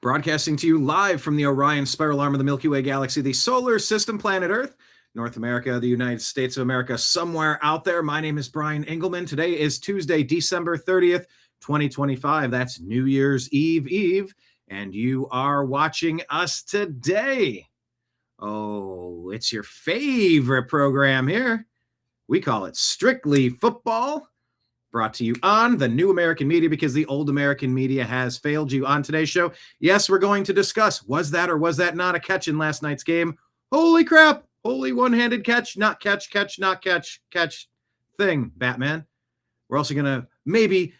broadcasting to you live from the Orion spiral arm of the Milky Way galaxy, the solar system, planet Earth, North America, the United States of America, somewhere out there. My name is Brian Engelman. Today is Tuesday, December 30th, 2025. That's New Year's Eve, and you are watching us today. Oh, it's your favorite program here. We call it Strictly Football, brought to you on the new American media because the old American media has failed you. On today's show, yes, we're going to discuss, was that or was that not a catch in last night's game? Holy crap, holy one-handed catch, not catch thing, Batman. We're also going to maybe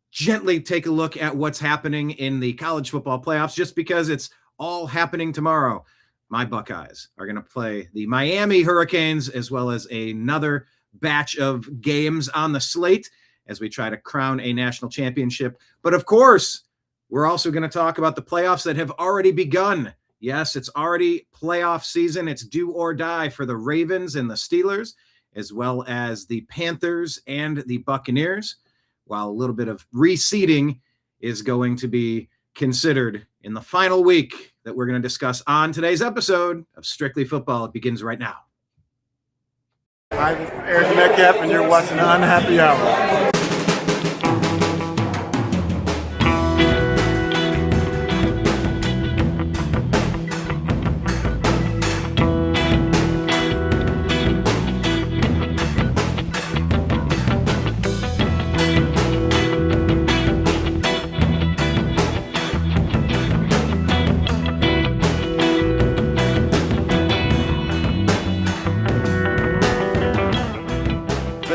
gently take a look at what's happening in the college football playoffs just because it's all happening tomorrow. My Buckeyes are going to play the Miami Hurricanes as well as another batch of games on the slate as we try to crown a national championship. But of course, we're also going to talk about the playoffs that have already begun. Yes, it's already playoff season. It's do or die for the Ravens and the Steelers, as well as the Panthers and the Buccaneers, while a little bit of reseeding is going to be considered in the final week that we're going to discuss on today's episode of Strictly Football. It begins right now. Hi, this is Eric Metcalf, and you're watching the Unhappy Hour.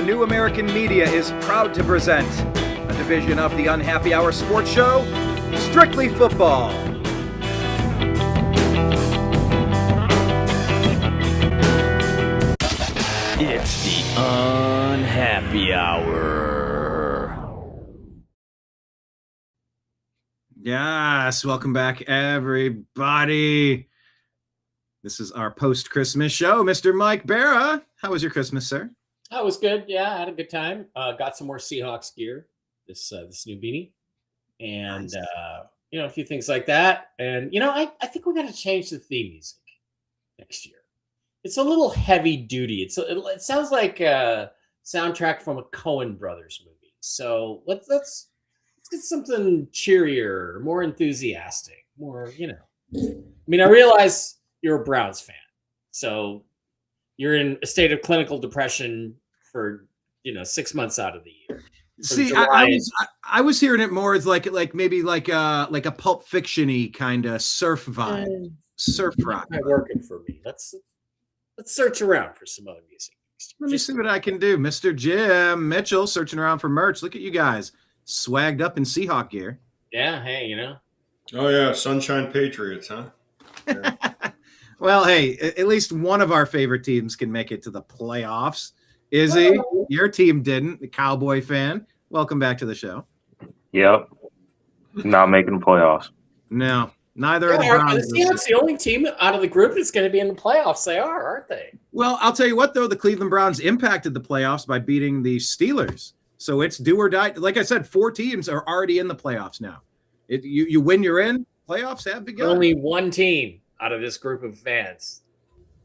New American Media is proud to present a division of the Unhappy Hour sports show, Strictly Football. It's the Unhappy Hour. Yes, welcome back, everybody. This is our post-Christmas show. Mr. Mike Bara, how was your Christmas, sir? That was good. Yeah, I had a good time. Got some more Seahawks gear, this new beanie, and Nice. a few things like that. And I think we got to change the theme music next year. It's a little heavy duty. It sounds like a soundtrack from a Coen Brothers movie. So let's get something cheerier, more enthusiastic, more. I realize you're a Browns fan, so you're in a state of clinical depression for 6 months out of the year. See, I was hearing it more as like maybe like a Pulp Fiction-y kind of surf vibe, surf rock. Not working for me. Let's search around for some other music. Let me see what I can do. Mr. Jim Mitchell searching around for merch. Look at you guys, swagged up in Seahawk gear. Yeah, hey, Oh, yeah, Sunshine Patriots, huh? Yeah. Well, hey, at least one of our favorite teams can make it to the playoffs. Izzy, your team didn't. The Cowboy fan. Welcome back to the show. Yep. Not making the playoffs. No, neither are the Browns. The Seahawks the only team out of the group that's going to be in the playoffs. They are, aren't they? Well, I'll tell you what, though. The Cleveland Browns impacted the playoffs by beating the Steelers. So it's do or die. Like I said, 4 teams are already in the playoffs now. You win, you're in. Playoffs have begun. Only one team out of this group of fans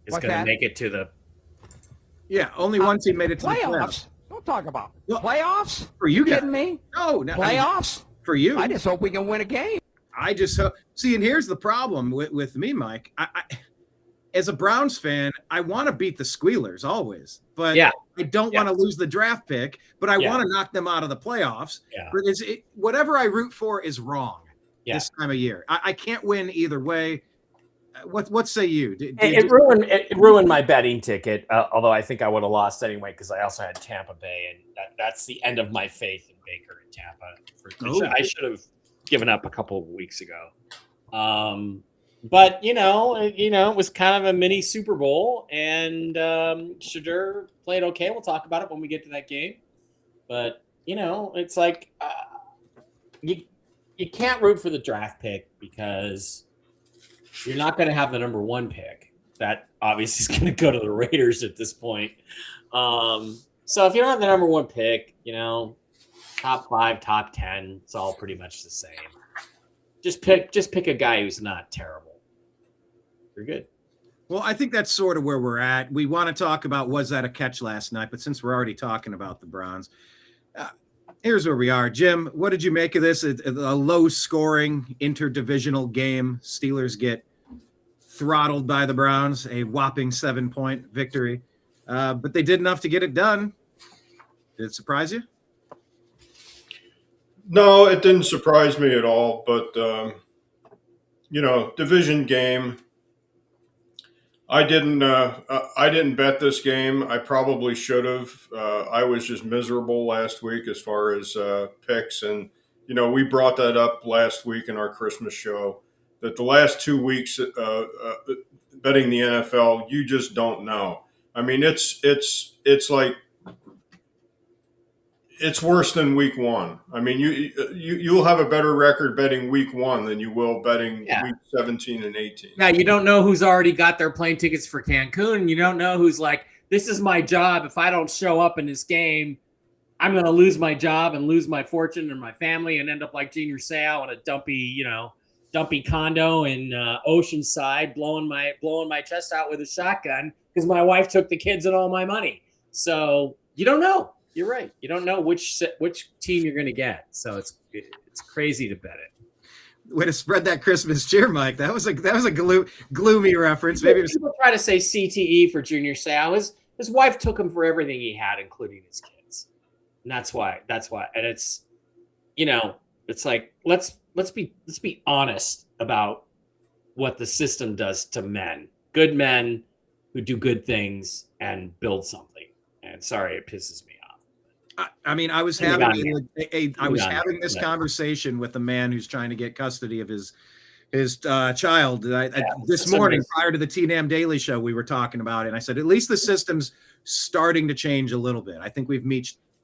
is going to make it to the. Yeah, only one team made it to the playoffs. Don't talk about playoffs for you guys. Kidding me? No, Playoffs for you. I just hope we can win a game. I just hope. See, and here's the problem with me, Mike. I as a Browns fan, I want to beat the Squealers always, but I don't want to lose the draft pick. But I want to knock them out of the playoffs. Yeah. But whatever I root for is wrong this time of year. I can't win either way. What say you? It ruined my betting ticket. Although I think I would have lost anyway because I also had Tampa Bay, and that's the end of my faith in Baker and Tampa. I should have given up a couple of weeks ago. But it was kind of a mini Super Bowl, and Shadur played okay. We'll talk about it when we get to that game. But it's like you can't root for the draft pick because you're not going to have the number 1 pick. That obviously is going to go to the Raiders at this point. So if you don't have the number 1 pick, top 5, top 10, it's all pretty much the same. Just pick a guy who's not terrible. You're good. Well, I think that's sort of where we're at. We want to talk about was that a catch last night, but since we're already talking about the Browns, here's where we are. Jim, what did you make of this? A low-scoring interdivisional game. Steelers get throttled by the Browns, a whopping 7-point victory. But they did enough to get it done. Did it surprise you? No, it didn't surprise me at all. But, division game. I didn't bet this game. I probably should have. I was just miserable last week as far as picks. And, we brought that up last week in our Christmas show that the last 2 weeks betting the NFL, you just don't know. I mean, it's like it's worse than week one. I mean, you'll have a better record betting week one than you will betting week 17 and 18. Yeah, you don't know who's already got their plane tickets for Cancun, and you don't know who's like, this is my job. If I don't show up in this game, I'm going to lose my job and lose my fortune and my family and end up like Junior Seau in a dumpy condo in Oceanside, blowing my chest out with a shotgun because my wife took the kids and all my money. So you don't know. You're right. You don't know which team you're going to get. So it's crazy to bet it. Way to spread that Christmas cheer, Mike. That was a gloomy reference. Maybe people try to say CTE for Junior Seau. His wife took him for everything he had, including his kids, and that's why. And it's, it's like let's be honest about what the system does to men, good men who do good things and build something. And sorry, it pisses me off. I mean, I was having this conversation with a man who's trying to get custody of his child. This morning, prior to the T-Nam Daily Show, we were talking about it. And I said, at least the system's starting to change a little bit. I think we've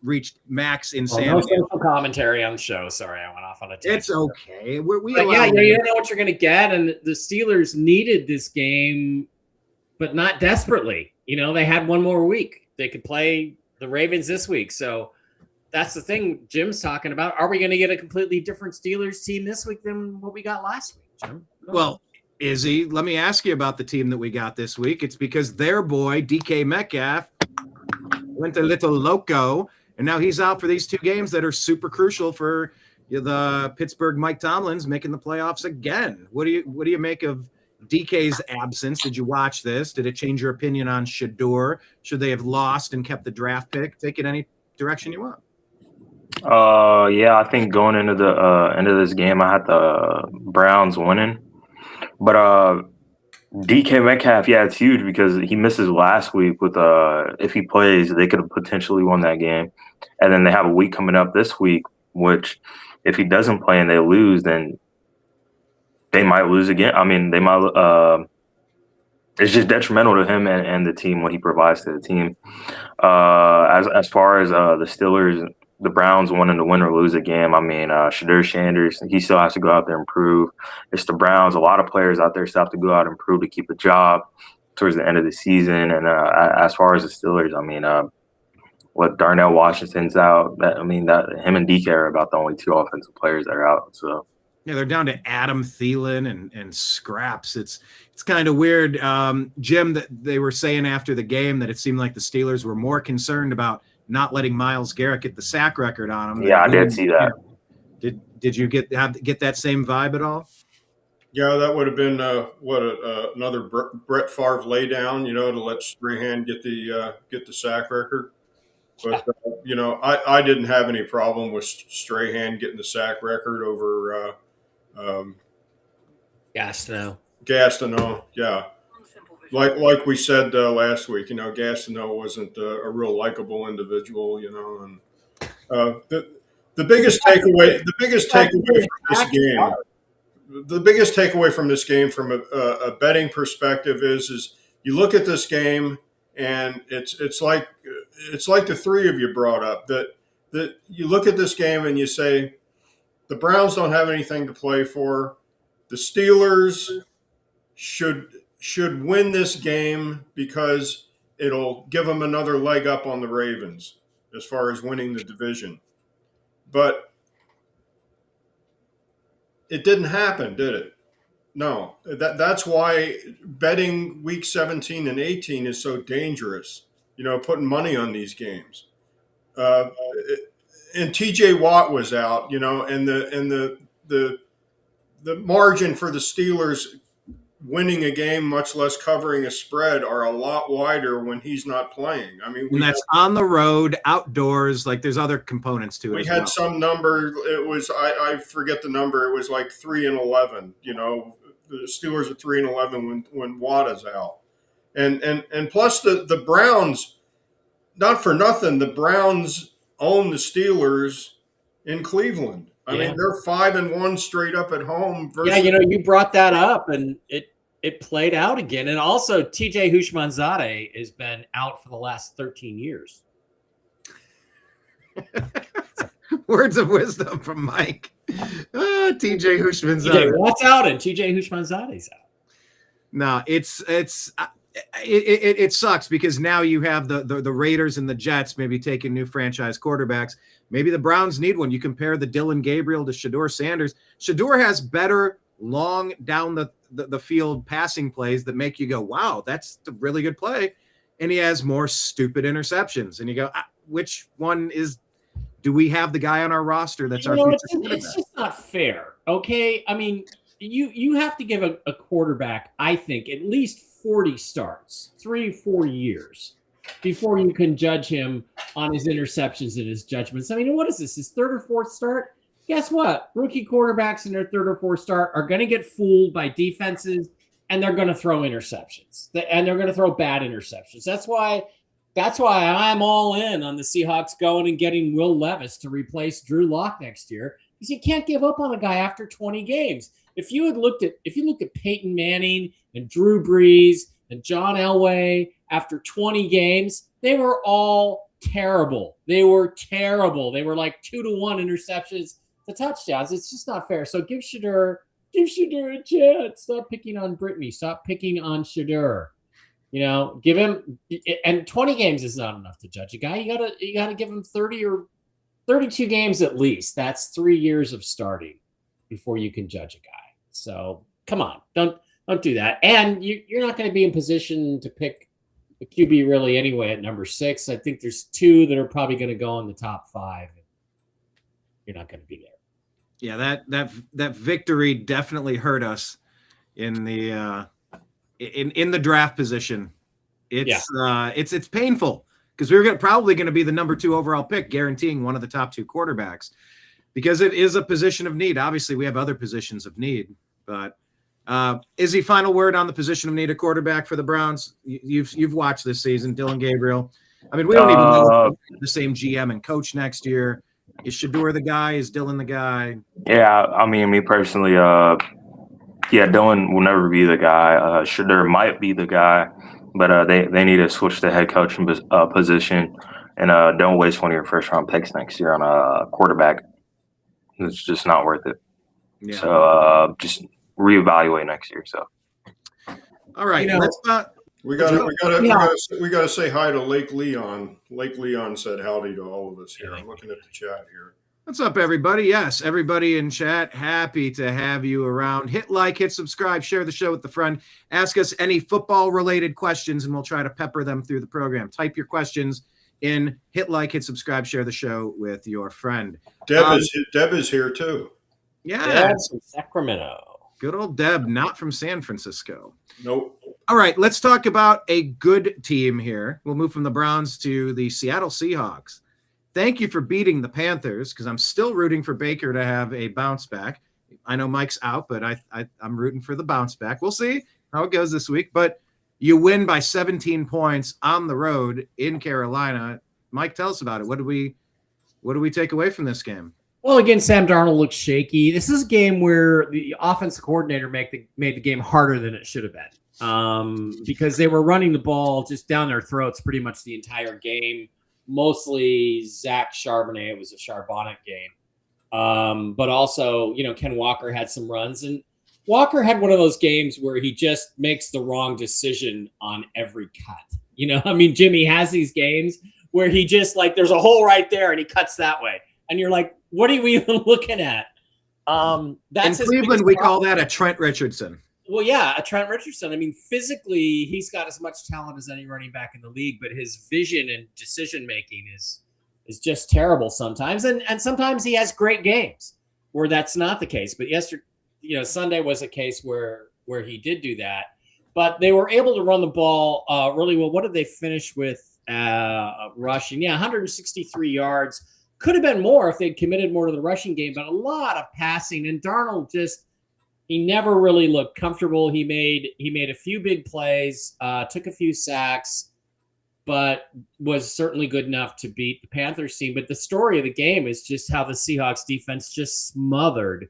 reached max insanity. No social commentary on the show. Sorry, I went off on a tangent. It's okay. You don't know what you're going to get. And the Steelers needed this game, but not desperately. They had one more week. They could play the Ravens this week. So that's the thing Jim's talking about. Are we going to get a completely different Steelers team this week than what we got last week, Jim? Well, Izzy, let me ask you about the team that we got this week. It's because their boy, DK Metcalf, went a little loco, and now he's out for these 2 games that are super crucial for the Pittsburgh Mike Tomlins making the playoffs again. What do you make of DK's absence? Did you watch this? Did it change your opinion on Shador? Should they have lost and kept the draft pick? Take it any direction you want. I think going into the end of this game, I had the Browns winning. But DK Metcalf, it's huge because he misses last week with if he plays, they could have potentially won that game. And then they have a week coming up this week, which if he doesn't play and they lose, then they might lose again. I mean, they might. It's just detrimental to him and the team, what he provides to the team. As far as the Steelers, the Browns wanting to win or lose a game, I mean, Shador Sanders, he still has to go out there and improve. It's the Browns. A lot of players out there still have to go out and improve to keep a job towards the end of the season. And as far as the Steelers, I mean, what Darnell Washington's out. That him and DK are about the only 2 offensive players that are out. So. Yeah, they're down to Adam Thielen and Scraps. It's kind of weird, Jim, that they were saying after the game that it seemed like the Steelers were more concerned about not letting Myles Garrett get the sack record on him. Yeah, I did see that. Did you get that same vibe at all? Yeah, that would have been another Brett Favre laydown, to let Strahan get the sack record. But I didn't have any problem with Strahan getting the sack record over Gastineau, yeah. Like we said last week, Gastineau wasn't a real likable individual, and the biggest takeaway from this game, from a betting perspective, is you look at this game and it's like the 3 of you brought up that you look at this game and you say the Browns don't have anything to play for. The Steelers should win this game because it'll give them another leg up on the Ravens as far as winning the division. But it didn't happen, did it? No. That's why betting week 17 and 18 is so dangerous. Putting money on these games. And T.J. Watt was out. And the margin for the Steelers winning a game, much less covering a spread, are a lot wider when he's not playing. I mean, and that's on the road, outdoors. Like there's other components to it. We had some number. It was I forget the number. It was like 3-11. The Steelers are 3-11 when Watt is out, and plus the Browns. Not for nothing, the Browns own the Steelers in Cleveland. I mean, they're 5-1 straight up at home. Yeah, you brought that up, and it played out again. And also, TJ Houshmandzadeh has been out for the last 13 years. Words of wisdom from Mike. TJ Houshmandzadeh. Watt's out, and TJ Houshmandzadeh's out. No, it sucks because now you have the Raiders and the Jets maybe taking new franchise quarterbacks. Maybe the Browns need one. You compare the Dylan Gabriel to Shedeur Sanders. Shedeur has better long down the field passing plays that make you go, wow, that's a really good play. And he has more stupid interceptions. And you go, which one is, do we have the guy on our roster that's our future quarterback? It's just not fair. Okay. I mean, you have to give a quarterback, I think, at least 40 starts, 3-4 years before you can judge him on his interceptions and his judgments. I mean, what is this? His third or fourth start? Guess what? Rookie quarterbacks in their third or fourth start are going to get fooled by defenses, and they're going to throw interceptions. And they're going to throw bad interceptions. That's why I'm all in on the Seahawks going and getting Will Levis to replace Drew Lock next year, because you can't give up on a guy after 20 games. If you looked at Peyton Manning and Drew Brees and John Elway after 20 games, they were all terrible. They were terrible. They were like 2-1 interceptions to touchdowns. It's just not fair. So give Shedeur a chance. Stop picking on Brittany. Stop picking on Shedeur. Give him, and 20 games is not enough to judge a guy. You gotta give him 30 or 32 games at least. That's 3 years of starting before you can judge a guy. So come on, don't do that. And you're not going to be in position to pick a QB really anyway at number 6. I think there's 2 that are probably going to go in the top 5. You're not going to be there. Yeah, that victory definitely hurt us in the in the draft position. It's painful because we were probably going to be the number 2 overall pick, guaranteeing one of the top 2 quarterbacks, because it is a position of need. Obviously, we have other positions of need, but Izzy, final word on the position of need, a quarterback for the Browns. You've watched this season, Dylan Gabriel. I mean, we don't even know the same GM and coach next year. Is Shedeur the guy? Is Dylan the guy? Yeah, I mean, me personally, Dylan will never be the guy. Shedeur might be the guy, but they need to switch the head coaching position, and don't waste one of your first-round picks next year on a quarterback. It's just not worth it. Yeah. So just reevaluate next year. So, all right, let's not. We gotta say hi to Lake Leon. Lake Leon said howdy to all of us here. I'm looking at the chat here. What's up, everybody? Yes, everybody in chat, happy to have you around. Hit like, hit subscribe, share the show with a friend. Ask us any football-related questions, and we'll try to pepper them through the program. Type your questions in, hit like, hit subscribe, share the show with your friend. Deb is here, too. Yeah. Deb's from Sacramento. Good old Deb, not from San Francisco. Nope. All right, let's talk about a good team here. We'll move from the Browns to the Seattle Seahawks. Thank you for beating the Panthers, because I'm still rooting for Baker to have a bounce back. I know Mike's out, but I'm rooting for the bounce back. We'll see how it goes this week. But you win by 17 points on the road in Carolina. Mike, tell us about it. What do we take away from this game? Well, again, Sam Darnold looks shaky. This is a game where the offensive coordinator made the game harder than it should have been, because they were running the ball just down their throats pretty much the entire game. Mostly Zach Charbonnet. It was a Charbonnet game. But also, Ken Walker had some runs. And Walker had one of those games where he just makes the wrong decision on every cut. Jimmy has these games where he just, there's a hole right there and he cuts that way. And you're like, what are we even looking at? That's In his Cleveland, biggest we problem. call that a Trent Richardson. Well, yeah, a Trent Richardson. I mean, physically, he's got as much talent as any running back in the league, but his vision and decision making is just terrible sometimes. And sometimes he has great games where that's not the case. But yesterday, Sunday was a case where he did do that. But they were able to run the ball really well. What did they finish with rushing? Yeah, 163 yards. Could have been more if they'd committed more to the rushing game, but a lot of passing. And Darnold he never really looked comfortable. He made a few big plays, took a few sacks, but was certainly good enough to beat the Panthers team. But the story of the game is just how the Seahawks defense just smothered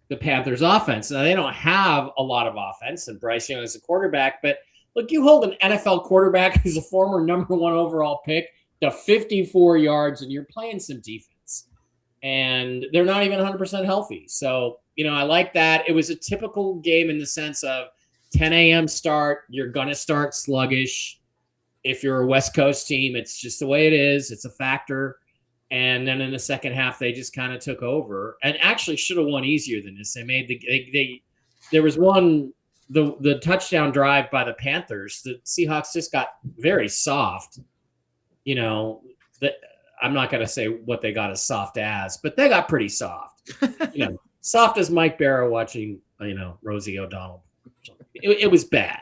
the Panthers offense. Now, they don't have a lot of offense, and Bryce Young is a quarterback, but look, you hold an NFL quarterback who's a former number 1 overall pick to 54 yards, and you're playing some defense. And they're not even 100% healthy. So, I like that. It was a typical game in the sense of 10 a.m. start. You're going to start sluggish. If you're a West Coast team, it's just the way it is. It's a factor. And then in the second half, they just kind of took over and actually should have won easier than this. They made there was the touchdown drive by the Panthers. The Seahawks just got very soft. I'm not going to say what they got as soft as, but they got pretty soft. Soft as Mike Bara watching, Rosie O'Donnell. It was bad.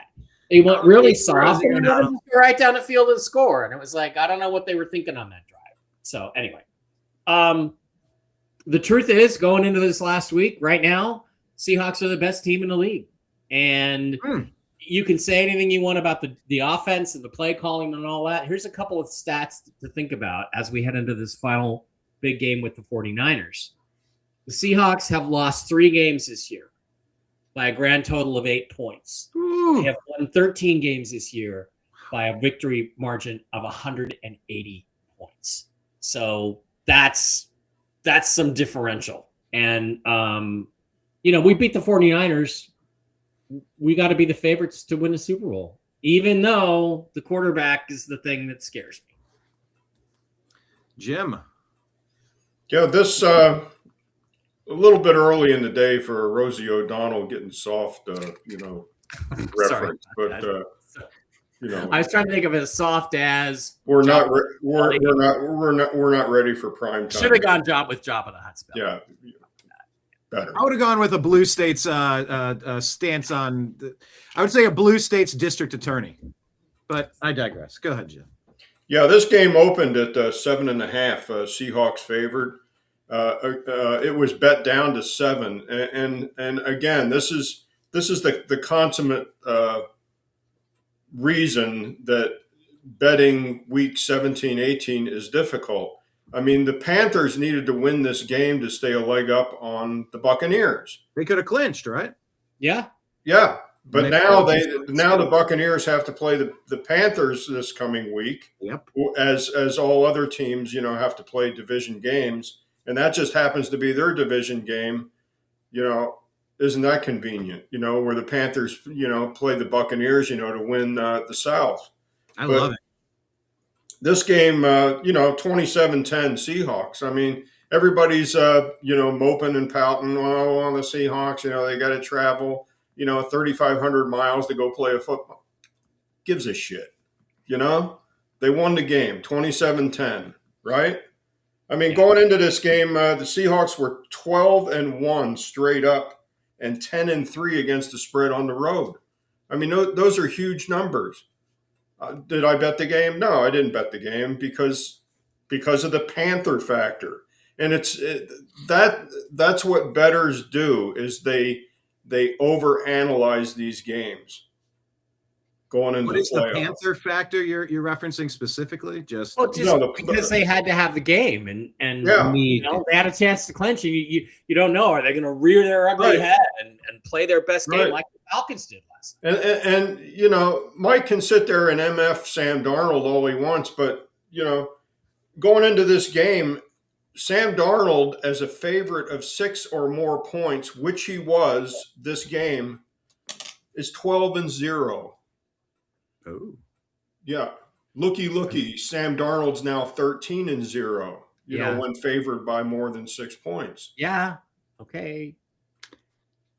They went really soft and right down the field and score. And it was like, I don't know what they were thinking on that drive. So anyway, the truth is going into this last week right now, Seahawks are the best team in the league. And you can say anything you want about the offense and the play calling and all that. Here's a couple of stats to think about as we head into this final big game with the 49ers. The Seahawks have lost 3 games this year by a grand total of 8 points. They have won 13 games this year by a victory margin of 180 points. So that's some differential. And, we beat the 49ers. We got to be the favorites to win the Super Bowl, even though the quarterback is the thing that scares me. Jim. Yeah, this a little bit early in the day for Rosie O'Donnell getting soft, reference, but I was trying to think of it as soft as we're not ready for prime time. Should have gone Job with Job of the Hot Spell. Yeah. Better. I would have gone with a blue state's stance on, I would say a blue state's district attorney, but I digress. Go ahead, Jim. Yeah, this game opened at 7.5. Seahawks favored. It was bet down to 7, and again, this is the consummate reason that betting week 17, 18 is difficult. I mean, the Panthers needed to win this game to stay a leg up on the Buccaneers. They could have clinched, right? Yeah. Yeah. But now the Buccaneers have to play the Panthers this coming week. Yep. As all other teams, have to play division games. And that just happens to be their division game. Isn't that convenient? Where the Panthers, play the Buccaneers, to win the South. I love it. This game, 27-10 Seahawks. I mean, everybody's, moping and pouting on the Seahawks. They got to travel, 3,500 miles to go play a football. Gives a shit, They won the game, 27-10, right? I mean, going into this game, the Seahawks were 12-1 straight up and 10-3 against the spread on the road. I mean, those are huge numbers. Did I bet the game? No, I didn't bet the game because of the Panther factor. And that's what bettors do is they overanalyze these games going into What is the the playoffs. Panther factor you're referencing specifically? Because they had to have the game and Yeah. they had a chance to clinch. And you don't know, are they going to rear their ugly head and play their best game like the Falcons did last night? And Mike can sit there and MF Sam Darnold all he wants, but going into this game, Sam Darnold as a favorite of 6 or more points, which he was this game, is 12-0. Oh, yeah. Looky. Sam Darnold's now 13-0. When favored by more than 6 points. Yeah. Okay.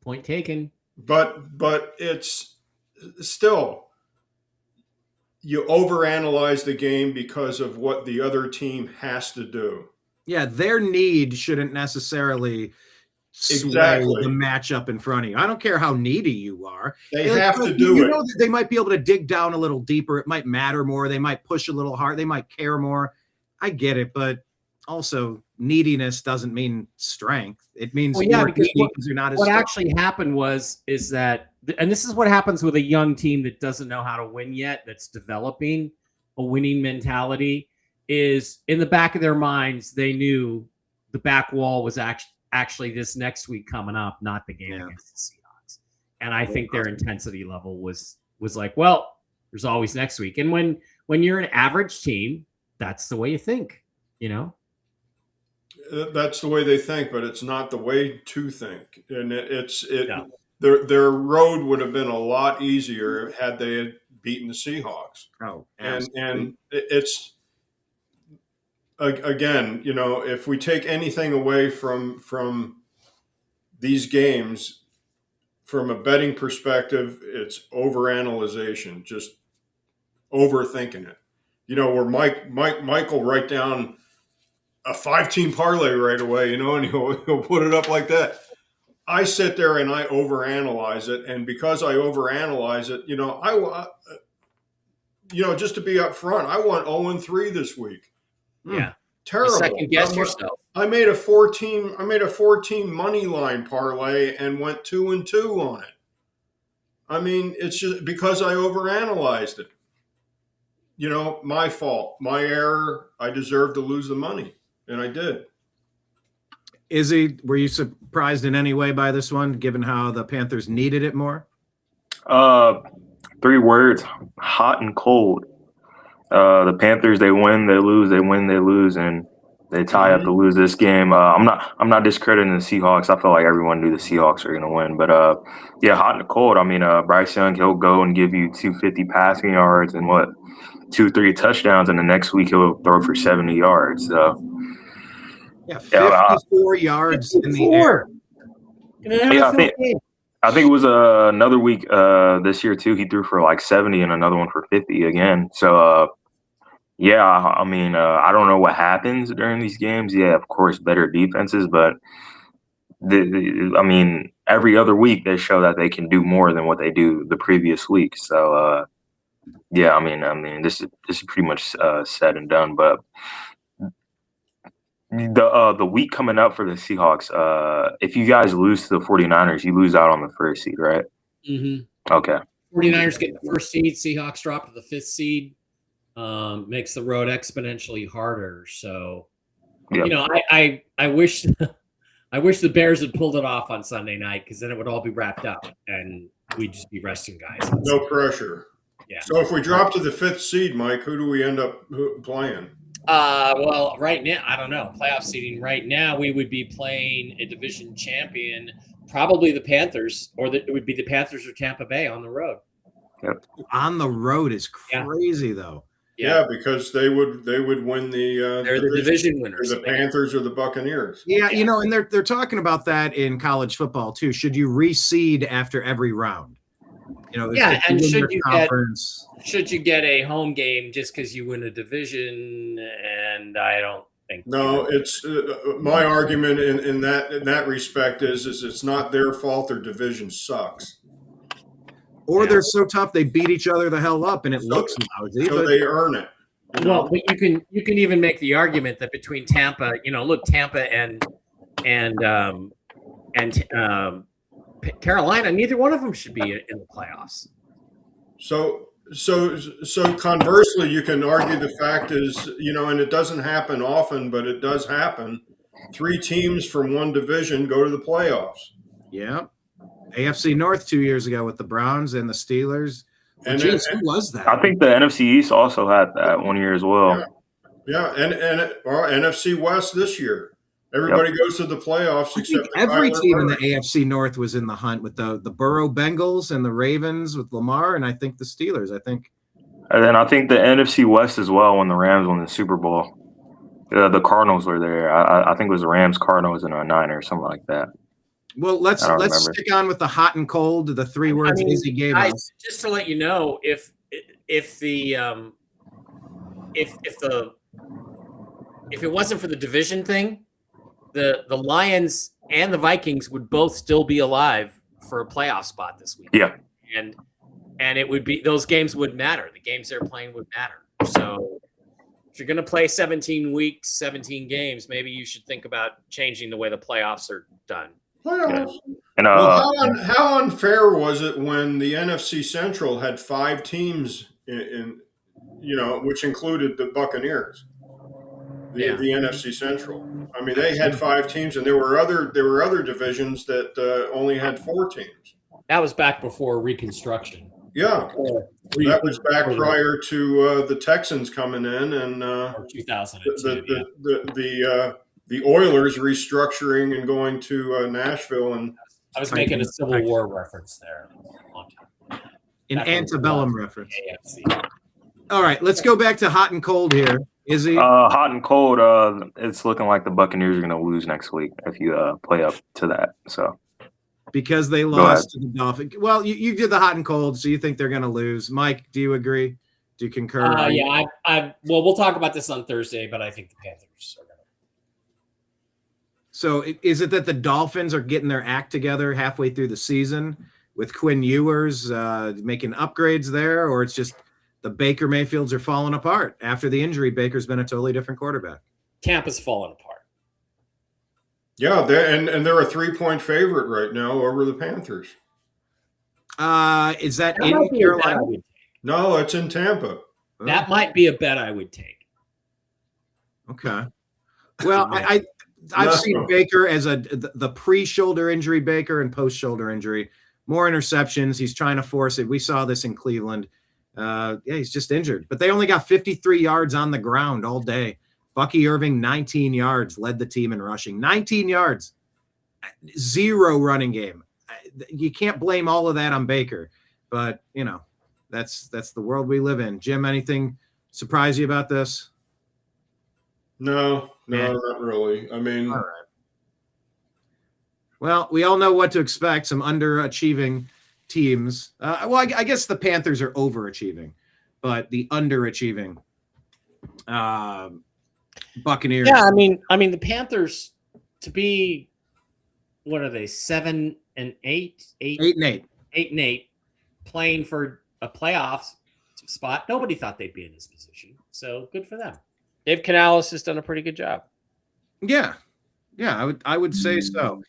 Point taken. But it's still, you overanalyze the game because of what the other team has to do. Yeah, their need shouldn't necessarily sway Exactly. the matchup in front of you. I don't care how needy you are. They have to do you it. know that they might be able to dig down a little deeper. It might matter more. They might push a little hard. They might care more. I get it, but also neediness doesn't mean strength. It means you're needy because you're not as what strong. actually happened is that, and this is what happens with a young team that doesn't know how to win yet, that's developing a winning mentality, is in the back of their minds, they knew the back wall was actually this next week coming up, not the game against the Seahawks. And I think their intensity level was like, well, there's always next week. And when you're an average team, that's the way you think, you know? That's the way they think, but it's not the way to think. And their road would have been a lot easier had they had beaten the Seahawks. Oh, and it's, again, you know, if we take anything away from these games, from a betting perspective, it's overanalyzation, just overthinking it. You know, where Mike will write down a 5-team parlay right away, you know, and he'll put it up like that. I sit there and I overanalyze it, and because I overanalyze it, you know, just to be upfront, I went 0-3 this week. Yeah, terrible. You second guess yourself. I made a 14 money line parlay and went 2-2 on it. I mean, it's just because I overanalyzed it. You know, my fault, my error. I deserved to lose the money, and I did. Izzy, were you surprised in any way by this one, given how the Panthers needed it more? 3 words: hot and cold. The Panthers, they win, they lose, they win, they lose, and they tie up to lose this game. I'm not discrediting the Seahawks. I feel like everyone knew the Seahawks are going to win, but yeah, hot and cold. I mean, Bryce Young, he'll go and give you 250 passing yards and 2-3 touchdowns, and the next week he'll throw for 70 yards. So. Yeah, 54 yards in the air. Yeah, I think it was another week this year too. He threw for like 70 and another one for 50 again. So yeah, I mean, I don't know what happens during these games. Yeah, of course, better defenses, but I mean, every other week they show that they can do more than what they do the previous week. So yeah, I mean, this is pretty much said and done. But the week coming up for the Seahawks, if you guys lose to the 49ers, you lose out on the first seed, right? Mm-hmm. Okay. 49ers get the first seed. Seahawks drop to the 5th seed. Makes the road exponentially harder. So, you know, I wish the Bears had pulled it off on Sunday night, because then it would all be wrapped up and we'd just be resting guys. No pressure. Yeah. So if we drop to the 5th seed, Mike, who do we end up playing? Well, right now, I don't know. Playoff seeding right now, we would be playing a division champion, probably the Panthers, or it would be the Panthers or Tampa Bay on the road. Yep. On the road is crazy, though. Yeah, because they would win the they're the division winners. The Panthers or the Buccaneers. Yeah, you know, and they're talking about that in college football too. Should you reseed after every round? You know, yeah, and should you get a home game just because you win a division? And I don't think. No, it's my argument in that respect is it's not their fault. Their division sucks. Or they're so tough they beat each other the hell up, and it looks lousy. So they earn it. Well, but you can even make the argument that between Tampa, you know, look, Tampa and Carolina, neither one of them should be in the playoffs. So conversely, you can argue the fact is, you know, and it doesn't happen often, but it does happen. 3 teams from one division go to the playoffs. Yeah. AFC North 2 years ago with the Browns and the Steelers. And who was that? I think the NFC East also had that one year as well. Yeah, and NFC West this year. Everybody goes to the playoffs except every team in the AFC North was in the hunt with the Burrow Bengals and the Ravens with Lamar, and I think the Steelers. And then I think the NFC West as well when the Rams won the Super Bowl. The Cardinals were there. I think it was the Rams, Cardinals, and a Niners, something like that. Well, let's I don't remember. stick on with the hot and cold, the three words Izzy gave guys, us. just to let you know, if it wasn't for the division thing, the Lions and the Vikings would both still be alive for a playoff spot this week. Yeah. And it would be, those games would matter. The games they're playing would matter. So if you're going to play 17 weeks, 17 games, maybe you should think about changing the way the playoffs are done. Playoffs. And Well, how unfair was it when the NFC Central had 5 teams in which included the Buccaneers, the NFC Central. I mean, they had 5 teams, and there were other divisions that only had 4 teams. That was back before Reconstruction. Yeah, that was back prior to the Texans coming in and 2002. The Oilers restructuring and going to Nashville. And I was making a Civil War reference there. An antebellum reference. AFC. All right, let's go back to hot and cold here. Izzy? hot and cold. It's looking like the Buccaneers are going to lose next week if you play up to that. So because they lost to the Dolphins. Well, you did the hot and cold, so you think they're going to lose. Mike, do you agree? Do you concur? Yeah, well, we'll talk about this on Thursday, but I think the Panthers are going to. So is it that the Dolphins are getting their act together halfway through the season with Quinn Ewers making upgrades there, or it's just the Baker Mayfields are falling apart after the injury? Baker's been a totally different quarterback. Tampa's falling apart. Yeah, they're a 3-point favorite right now over the Panthers. Is that in Carolina? No, it's in Tampa. That might be a bet I would take. Okay. Well, I've seen Baker as the pre-shoulder injury Baker and post-shoulder injury. More interceptions. He's trying to force it. We saw this in Cleveland. He's just injured. But they only got 53 yards on the ground all day. Bucky Irving, 19 yards, led the team in rushing. 19 yards. 0 running game. You can't blame all of that on Baker. But, that's the world we live in. Jim, anything surprise you about this? No, not really. I mean, all right. Well, we all know what to expect. Some underachieving teams. I guess the Panthers are overachieving, but the underachieving Buccaneers. Yeah, I mean the Panthers to be, what are they, 7-8, 8-8, playing for a playoff spot. Nobody thought they'd be in this position, so good for them. Dave Canales has done a pretty good job. Yeah, I would say so.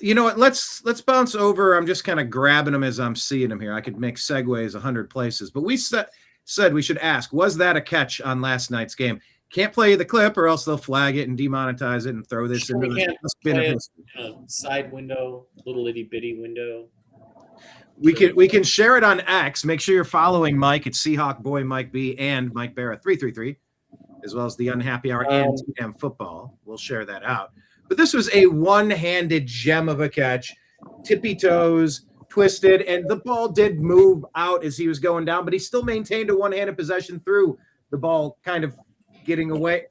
You know what? Let's bounce over. I'm just kind of grabbing them as I'm seeing them here. I could make segues 100 places, but we said we should ask: was that a catch on last night's game? Can't play the clip, or else they'll flag it and demonetize it and throw this into the spin of history. Side window, little itty bitty window. We can share it on X. Make sure you're following Mike at seahawkboymikeb and Mike Bara 333, as well as the Unhappy Hour and TM Football. We'll share that out. But this was a one-handed gem of a catch, tippy toes, twisted, and the ball did move out as he was going down, but he still maintained a one-handed possession through the ball kind of getting away.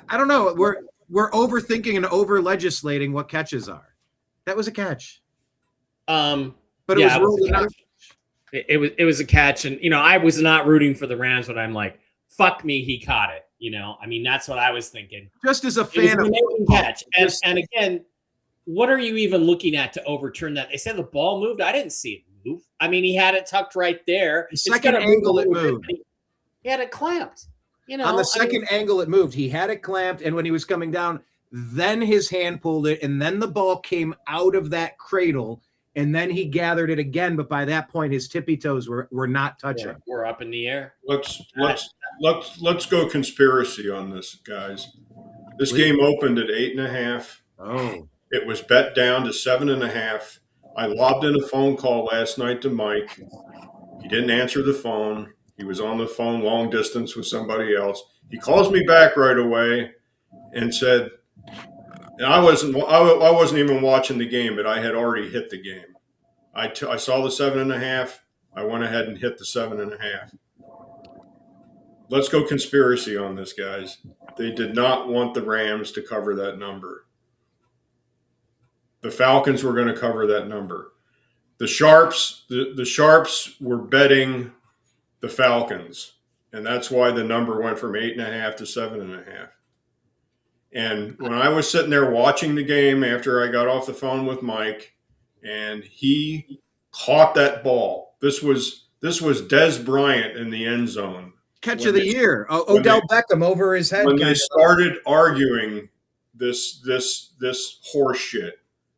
I don't know. We're overthinking and over-legislating what catches are. That was a catch. But it was a catch. It was a catch, and I was not rooting for the Rams, but I'm like, fuck me, he caught it. That's what I was thinking. Just as a fan of catch. And again, what are you even looking at to overturn that? They said the ball moved. I didn't see it move. I mean, he had it tucked right there. The second angle it moved. He had it clamped. On the second angle it moved. He had it clamped, and when he was coming down, then his hand pulled it, and then the ball came out of that cradle, and then he gathered it again. But by that point, his tippy toes were not touching. We're up in the air. Let's go conspiracy on this, guys. This game opened at 8.5. Oh, it was bet down to 7.5. I lobbed in a phone call last night to Mike. He didn't answer the phone. He was on the phone long distance with somebody else. He calls me back right away and said, and I wasn't even watching the game, but I had already hit the game. I saw the 7.5. I went ahead and hit the 7.5. Let's go conspiracy on this, guys. They did not want the Rams to cover that number. the Falcons were going to cover that number. The Sharps, the Sharps were betting the Falcons, and that's why the number went from 8.5 to 7.5. And when I was sitting there watching the game after I got off the phone with Mike, and he caught that ball, this was Des Bryant in the end zone. Catch of the year. Odell Beckham over his head. When they started arguing this horse shit,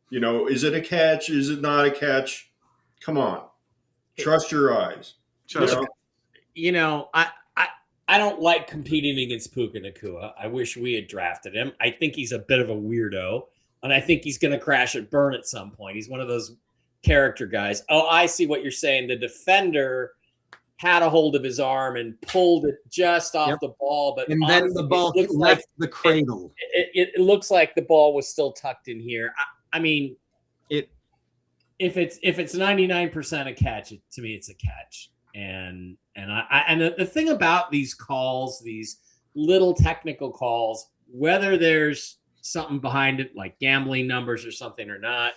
you know, is it a catch? Is it not a catch? Come on, trust your eyes. You know, I don't like competing against Puka Nacua. I wish we had drafted him. I think he's a bit of a weirdo, and I think he's going to crash and burn at some point. He's one of those character guys. Oh, I see what you're saying. The defender had a hold of his arm and pulled it just off the ball, but and then the ball left the cradle. It looks like the ball was still tucked in here. I mean, if it's 99% a catch, to me it's a catch. And the thing about these calls, these little technical calls, whether there's something behind it like gambling numbers or something or not,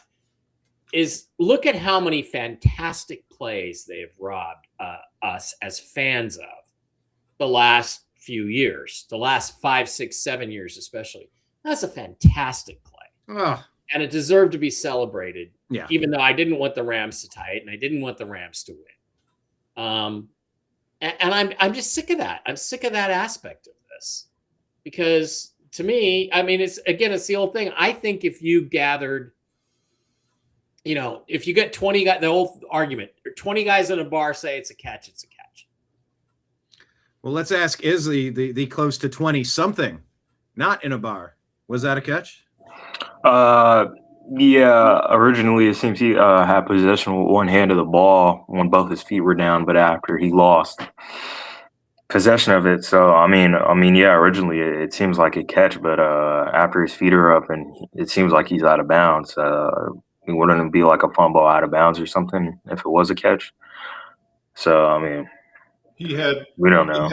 is look at how many fantastic plays they have robbed us as fans of the last few years, the last 5, 6, 7 years especially. That's a fantastic play. Oh. And it deserved to be celebrated. Yeah. Even though I didn't want the Rams to tie it and I didn't want the Rams to win. And I'm just sick of that. I'm sick of that aspect of this. Because to me, I mean, it's the old thing. I think if you gathered, you know, if you get 20 guys, the old argument, 20 guys in a bar say it's a catch, it's a catch. Well, let's ask Izzy, the close to 20 something, not in a bar. Was that a catch? Yeah, originally it seems he had possession with one hand of the ball when both his feet were down, but after he lost possession of it. So I mean, yeah, originally it seems like a catch, but after his feet are up and it seems like he's out of bounds, wouldn't it be like a fumble out of bounds or something if it was a catch? So I mean, we don't know.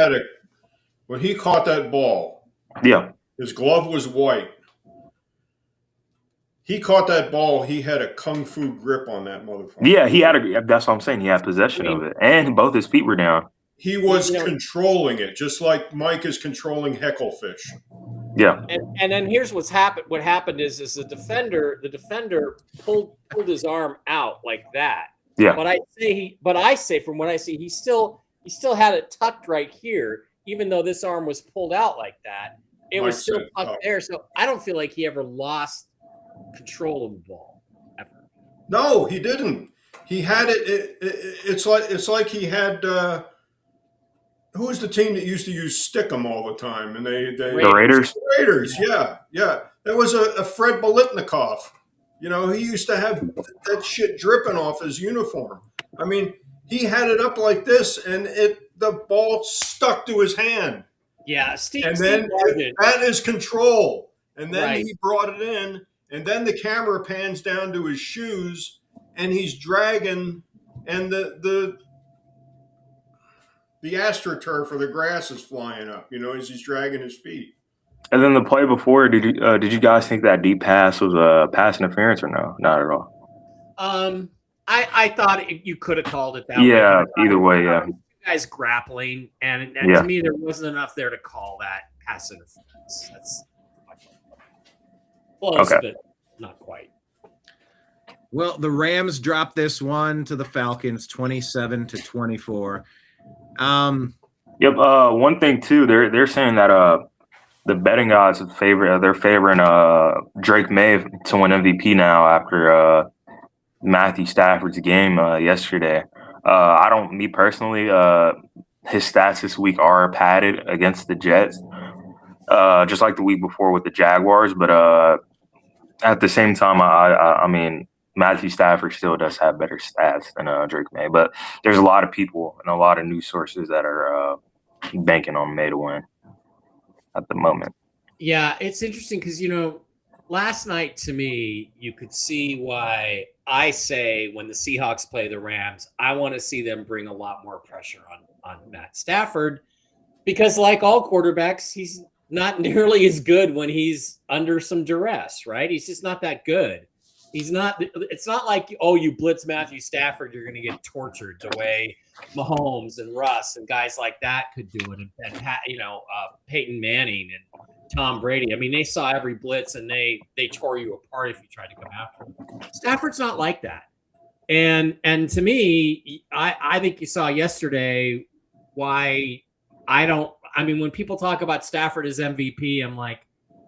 When he caught that ball, yeah, his glove was white. He caught that ball. He had a kung fu grip on that motherfucker. Yeah, that's what I'm saying. He had possession of it, and both his feet were down. He was controlling it, just like Mike is controlling hecklefish. Yeah. And then here's what's happened. What happened is the defender pulled his arm out like that. Yeah. But I say from what I see, he still had it tucked right here, even though this arm was pulled out like that. It was still tucked there. So I don't feel like he ever lost control of the ball ever. No, he didn't. He had it. It's like he had. Who was the team that used to use Stickum all the time? And the Raiders. Raiders, yeah. That was a Fred Bolitnikoff. You know, he used to have that shit dripping off his uniform. I mean, he had it up like this, and the ball stuck to his hand. Yeah, Steve. And then that is control. And then he brought it in. And then the camera pans down to his shoes, and he's dragging, and the astroturf or the grass is flying up, you know, as he's dragging his feet. And then the play before, did you guys think that deep pass was a pass interference or no? Not at all. I thought you could have called it that way. Yeah, either way, yeah. Guys grappling, and to me, there wasn't enough there to call that pass interference. That's close, but not quite. Well, the Rams dropped this one to the Falcons, 27-24. Yep. One thing too, they're saying that the betting odds they're favoring Drake May to win MVP now after Matthew Stafford's game yesterday. Me personally, his stats this week are padded against the Jets, just like the week before with the Jaguars. But at the same time, I mean, Matthew Stafford still does have better stats than Drake May. But there's a lot of people and a lot of news sources that are banking on May to win at the moment. Yeah, it's interesting because, you know, last night to me, you could see why I say when the Seahawks play the Rams, I want to see them bring a lot more pressure on Matt Stafford because like all quarterbacks, he's not nearly as good when he's under some duress, right? He's just not that good He's not. It's not like, oh, you blitz Matthew Stafford, you're going to get tortured the way Mahomes and Russ and guys like that could do it, and Peyton Manning and Tom Brady. I mean, they saw every blitz and they tore you apart if you tried to come after him. Stafford's not like that. And to me, I think you saw yesterday why when people talk about Stafford as MVP, I'm like,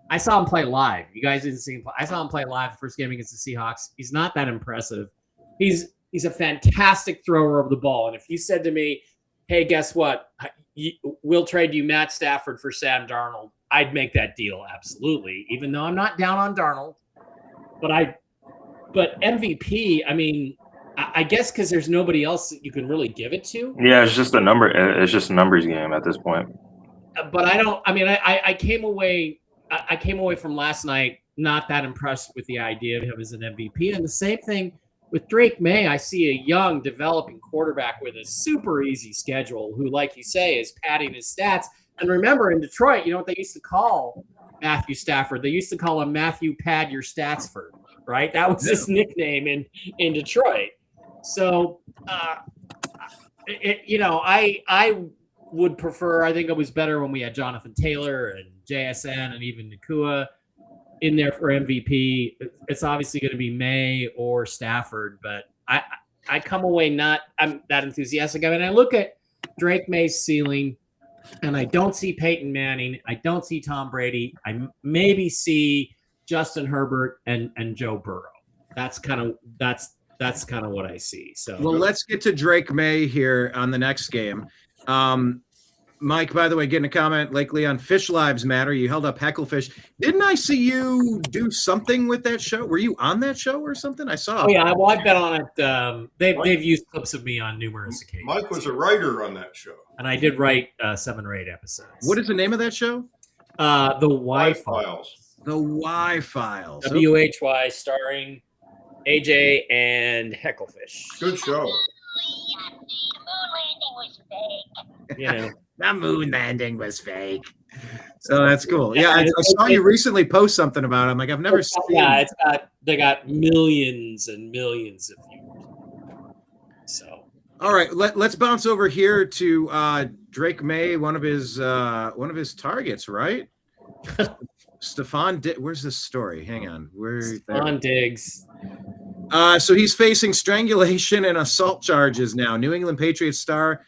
I saw him play live. You guys didn't see him play. I saw him play live the first game against the Seahawks. He's not that impressive. He's a fantastic thrower of the ball. And if you said to me, hey, guess what? We'll trade you Matt Stafford for Sam Darnold, I'd make that deal, absolutely, even though I'm not down on Darnold. But MVP, I mean, I guess because there's nobody else that you can really give it to. Yeah, it's just a number. It's just a numbers game at this point. But I came away from last night not that impressed with the idea of him as an MVP. And the same thing with Drake May. I see a young, developing quarterback with a super easy schedule who, like you say, is padding his stats. And remember, in Detroit, you know what they used to call Matthew Stafford? They used to call him Matthew Pad Your Statsford, right? That was his nickname in Detroit. So, I would prefer, I think it was better when we had Jonathan Taylor and JSN and even Nakua in there for MVP. It's obviously going to be May or Stafford, but I come away I'm that enthusiastic. I mean, I look at Drake May's ceiling, and I don't see Peyton Manning. I don't see Tom Brady. I maybe see Justin Herbert and Joe Burrow. That's kind of what I see. So, well, let's get to Drake May here on the next game. Mike, by the way, getting a comment lately on Fish Lives Matter. You held up Hecklefish. Didn't I see you do something with that show? Were you on that show or something? I saw. Oh yeah, well, I've been on it. They've used clips of me on numerous occasions. Mike was a writer on that show, and I did write 7 or 8 episodes. What is the name of that show? The Y Files. The Y Files. WHY, starring AJ and Hecklefish. Good show. The moon landing was fake. So that's cool. Yeah, I saw you recently post something about it. I'm like, I've never seen. Yeah, they got millions and millions of viewers. So, all right, let's bounce over here to Drake May, one of his targets, right? Stefan, where's this story? Hang on, Stefan Diggs. So he's facing strangulation and assault charges now. New England Patriots star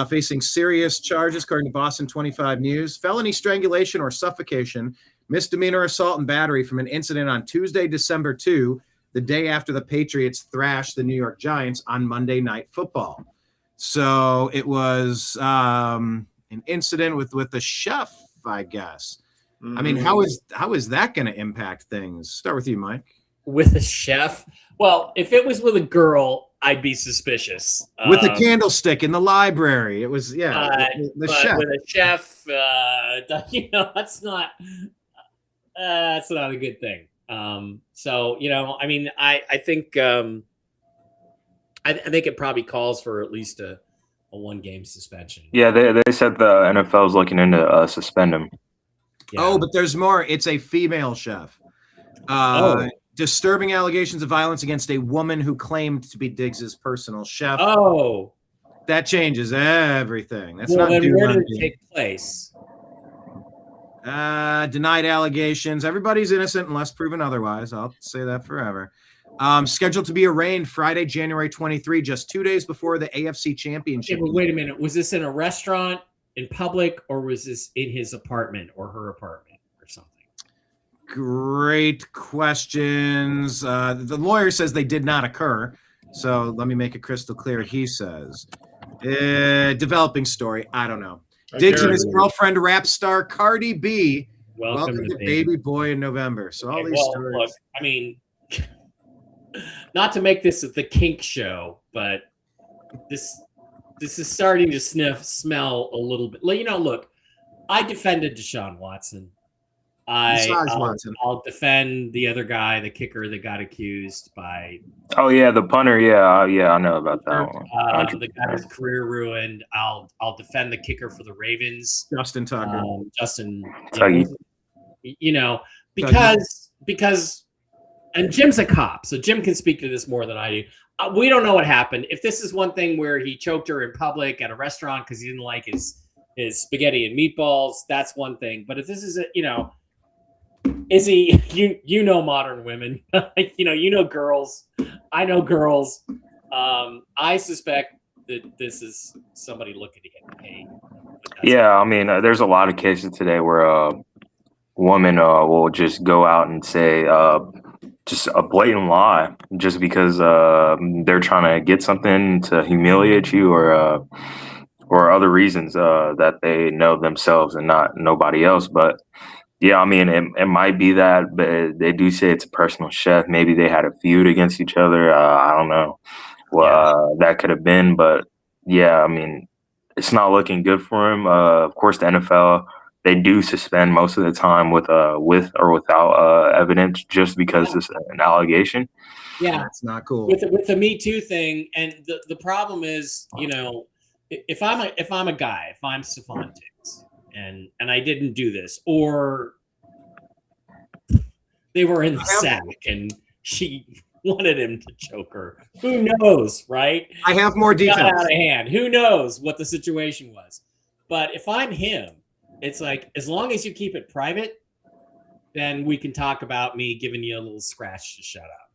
facing serious charges, according to Boston 25 News. Felony strangulation or suffocation, misdemeanor assault and battery from an incident on Tuesday, December 2, the day after the Patriots thrashed the New York Giants on Monday Night Football. So it was an incident with the chef, I guess. Mm-hmm. I mean, how is that going to impact things? Start with you, Mike. With a chef? Well, if it was with a girl, I'd be suspicious. With a candlestick in the library, it was the chef. With a chef, that's not a good thing. So I mean, I think I think it probably calls for at least a 1-game suspension. Yeah, they said the NFL is looking into suspend him. Yeah. Oh, but there's more. It's a female chef. Disturbing allegations of violence against a woman who claimed to be Diggs's personal chef. Oh, that changes everything. That's well, not then where did it take place? Denied allegations. Everybody's innocent unless proven otherwise. I'll say that forever. Scheduled to be arraigned Friday, January 23, just 2 days before the AFC Championship. Okay, but wait a minute. Was this in a restaurant, in public, or was this in his apartment or her apartment or something? Great questions. The lawyer says they did not occur. So let me make it crystal clear. He says, developing story. I don't know. Diggs and his girlfriend, rap star Cardi B, welcome to baby boy in November. So all these stories. Look, I mean, not to make this the kink show, but this is starting to smell a little bit. Look, I defended Deshaun Watson. I'll defend the other guy, the kicker that got accused by. Oh yeah, the punter. Yeah, I know about that one. The guy whose career ruined. I'll defend the kicker for the Ravens, Justin Tucker. Because And Jim's a cop, so Jim can speak to this more than I do. We don't know what happened. If this is one thing where he choked her in public at a restaurant because he didn't like his spaghetti and meatballs, that's one thing. But if this is is he? You know modern women, you know girls. I know girls. I suspect that this is somebody looking to get paid. Yeah, I mean, there's a lot of cases today where a woman will just go out and say just a blatant lie just because they're trying to get something to humiliate you or other reasons that they know themselves and not nobody else. But yeah, I mean, it might be that, but they do say it's a personal chef. Maybe they had a feud against each other. I don't know what that could have been, but yeah, I mean, it's not looking good for him. Of course, the NFL, they do suspend most of the time with or without evidence just because it's an allegation. Yeah, it's not cool with the Me Too thing. And the problem is, if I'm a guy, if I'm Stephon Diggs, and I didn't do this, or they were in the sack and she wanted him to choke her. Who knows, right? I have more details. Got out of hand. Who knows what the situation was? But if I'm him, it's like, as long as you keep it private, then we can talk about me giving you a little scratch to shut up.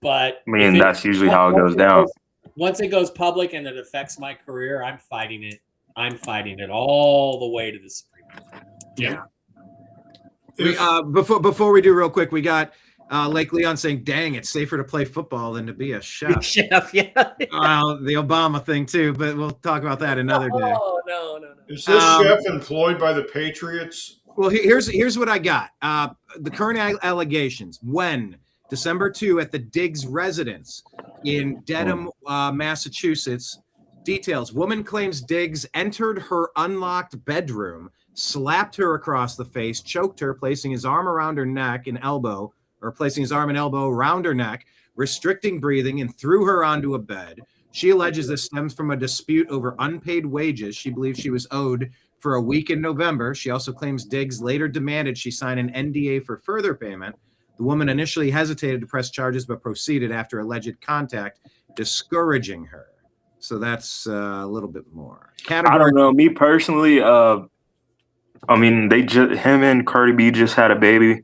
But I mean, that's usually how it goes down. Once it goes public and it affects my career, I'm fighting it. I'm fighting it all the way to the Supreme Court. Yeah. Before we do, real quick, we got Lake Leon saying, "Dang, it's safer to play football than to be a chef." Chef, yeah. The Obama thing too, but we'll talk about that another day. Oh no. Is this chef employed by the Patriots? Well, here's what I got. The current allegations: when December 2 at the Diggs residence in Dedham, Massachusetts. Details: woman claims Diggs entered her unlocked bedroom, slapped her across the face, choked her, placing his arm around her neck and elbow, or placing his arm and elbow around her neck, restricting breathing, and threw her onto a bed. She alleges this stems from a dispute over unpaid wages she believes she was owed for a week in November. She also claims Diggs later demanded she sign an NDA for further payment. The woman initially hesitated to press charges, but proceeded after alleged contact, discouraging her. So that's a little bit more. I don't know. Me personally, I mean, him and Cardi B just had a baby.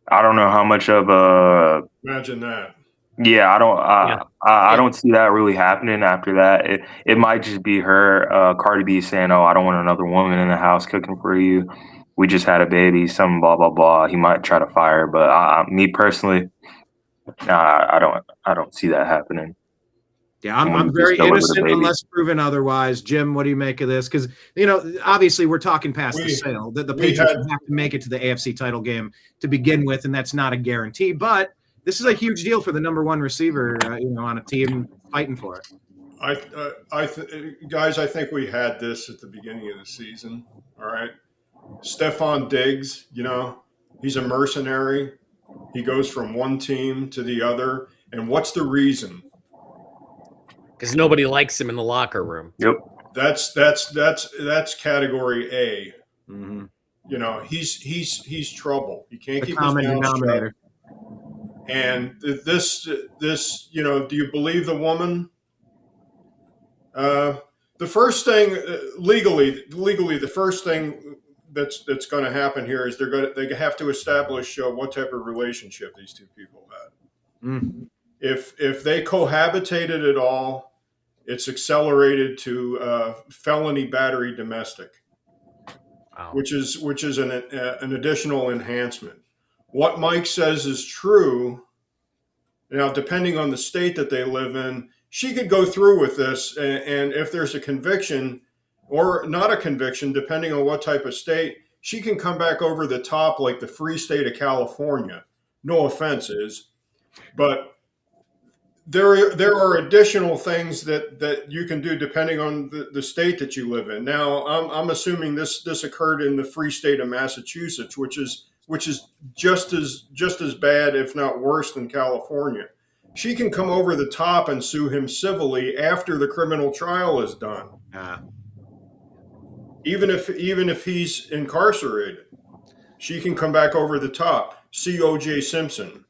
I don't know how much of a. Imagine that. Yeah, I don't see that really happening after that. It might just be her, Cardi B, saying, "Oh, I don't want another woman in the house cooking for you. We just had a baby. Some blah blah blah." He might try to fire her, but me personally, I don't see that happening. Yeah, I'm very innocent unless proven otherwise. Jim, what do you make of this? Because, obviously we're talking past the sale. The Patriots have to make it to the AFC title game to begin with, and that's not a guarantee. But this is a huge deal for the number one receiver, on a team fighting for it. Guys, I think we had this at the beginning of the season. All right. Stephon Diggs, he's a mercenary. He goes from one team to the other. And what's the reason? Because nobody likes him in the locker room. Yep. That's category A. Mm-hmm. He's trouble. He can't the keep common his mouth denominator. shut. And this, do you believe the woman? The first thing legally, the first thing that's going to happen here is they have to establish what type of relationship these two people had. Mm-hmm. If they cohabitated at all, it's accelerated to felony battery domestic, which is an additional enhancement. What Mike says is true. Now, depending on the state that they live in, she could go through with this, and if there's a conviction or not a conviction, depending on what type of state, she can come back over the top like the free state of California. No offenses, but there are additional things that you can do depending on the state that you live in. Now, I'm assuming this occurred in the free state of Massachusetts, which is just as bad, if not worse, than California. She can come over the top and sue him civilly after the criminal trial is done, even if he's incarcerated. She can come back over the top. See O.J. Simpson.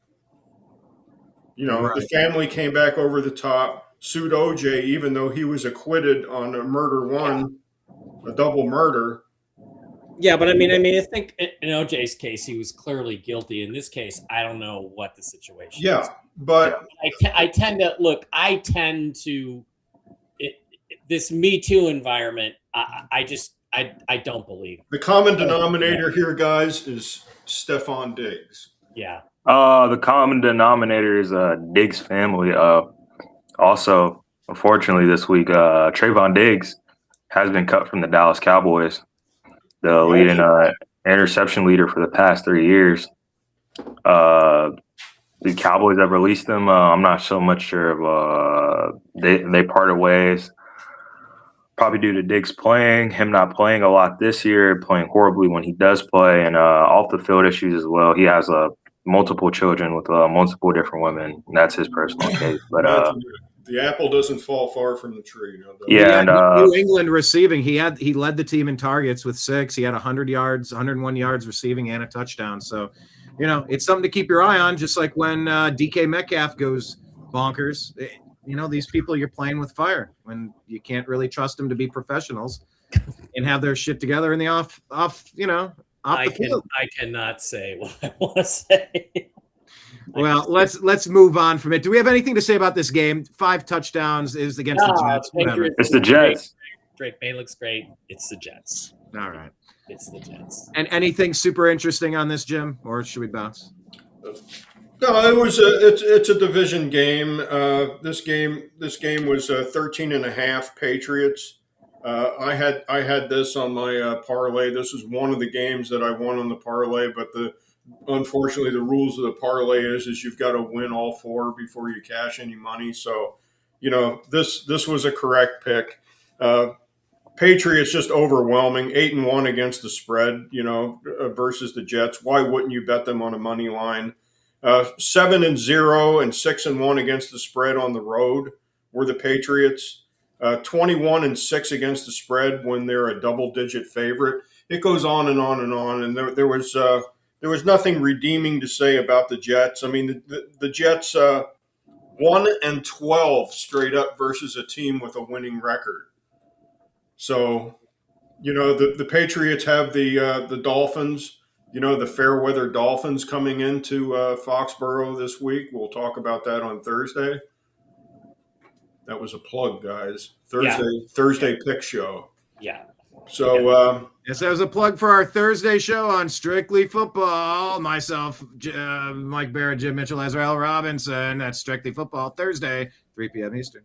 The family came back over the top, sued OJ, even though he was acquitted on a murder one, a double murder. Yeah, but I think in OJ's case, he was clearly guilty. In this case, I don't know what the situation is. Yeah, but I tend to this Me Too environment. I don't believe the common denominator here, guys, is Stephon Diggs. Yeah. The common denominator is Diggs' family. Also, unfortunately, this week, Trayvon Diggs has been cut from the Dallas Cowboys, the leading interception leader for the past 3 years. The Cowboys have released him. I'm not so much sure if they parted ways. Probably due to Diggs him not playing a lot this year, playing horribly when he does play, and off the field issues as well. He has multiple children with multiple different women. That's his personal case. But the apple doesn't fall far from the tree. Yeah, and New England receiving. He led the team in targets with 6. He had 100 yards, 101 yards receiving, and a touchdown. So, it's something to keep your eye on. Just like when DK Metcalf goes bonkers. These people, you're playing with fire when you can't really trust them to be professionals and have their shit together in the off the field. I cannot say what I want to say. Well, let's move on from it. Do we have anything to say about this game? 5 touchdowns is against the Jets. It's the Jets. Drake May looks great. It's the Jets. All right. It's the Jets. And anything super interesting on this, Jim, or should we bounce? No, it's a division game. This game was 13.5 Patriots. I had this on my parlay. This is one of the games that I won on the parlay, but unfortunately the rules of the parlay is you've got to win all 4 before you cash any money. So, this was a correct pick. Patriots just overwhelming, 8-1 against the spread, versus the Jets. Why wouldn't you bet them on a money line? 7-0 and 6-1 against the spread on the road were the Patriots. 21-6 against the spread when they're a double-digit favorite. It goes on and on and on. And there was nothing redeeming to say about the Jets. I mean, the Jets 1-12 straight up versus a team with a winning record. So, the Patriots have the Dolphins. The fair weather Dolphins coming into Foxborough this week. We'll talk about that on Thursday. That was a plug, guys. Thursday pick show. Yeah. So yes, that was a plug for our Thursday show on Strictly Football. Myself, Mike Bara, Jim Mitchell, Ez'Ryel Robinson. That's Strictly Football Thursday, 3 p.m. Eastern.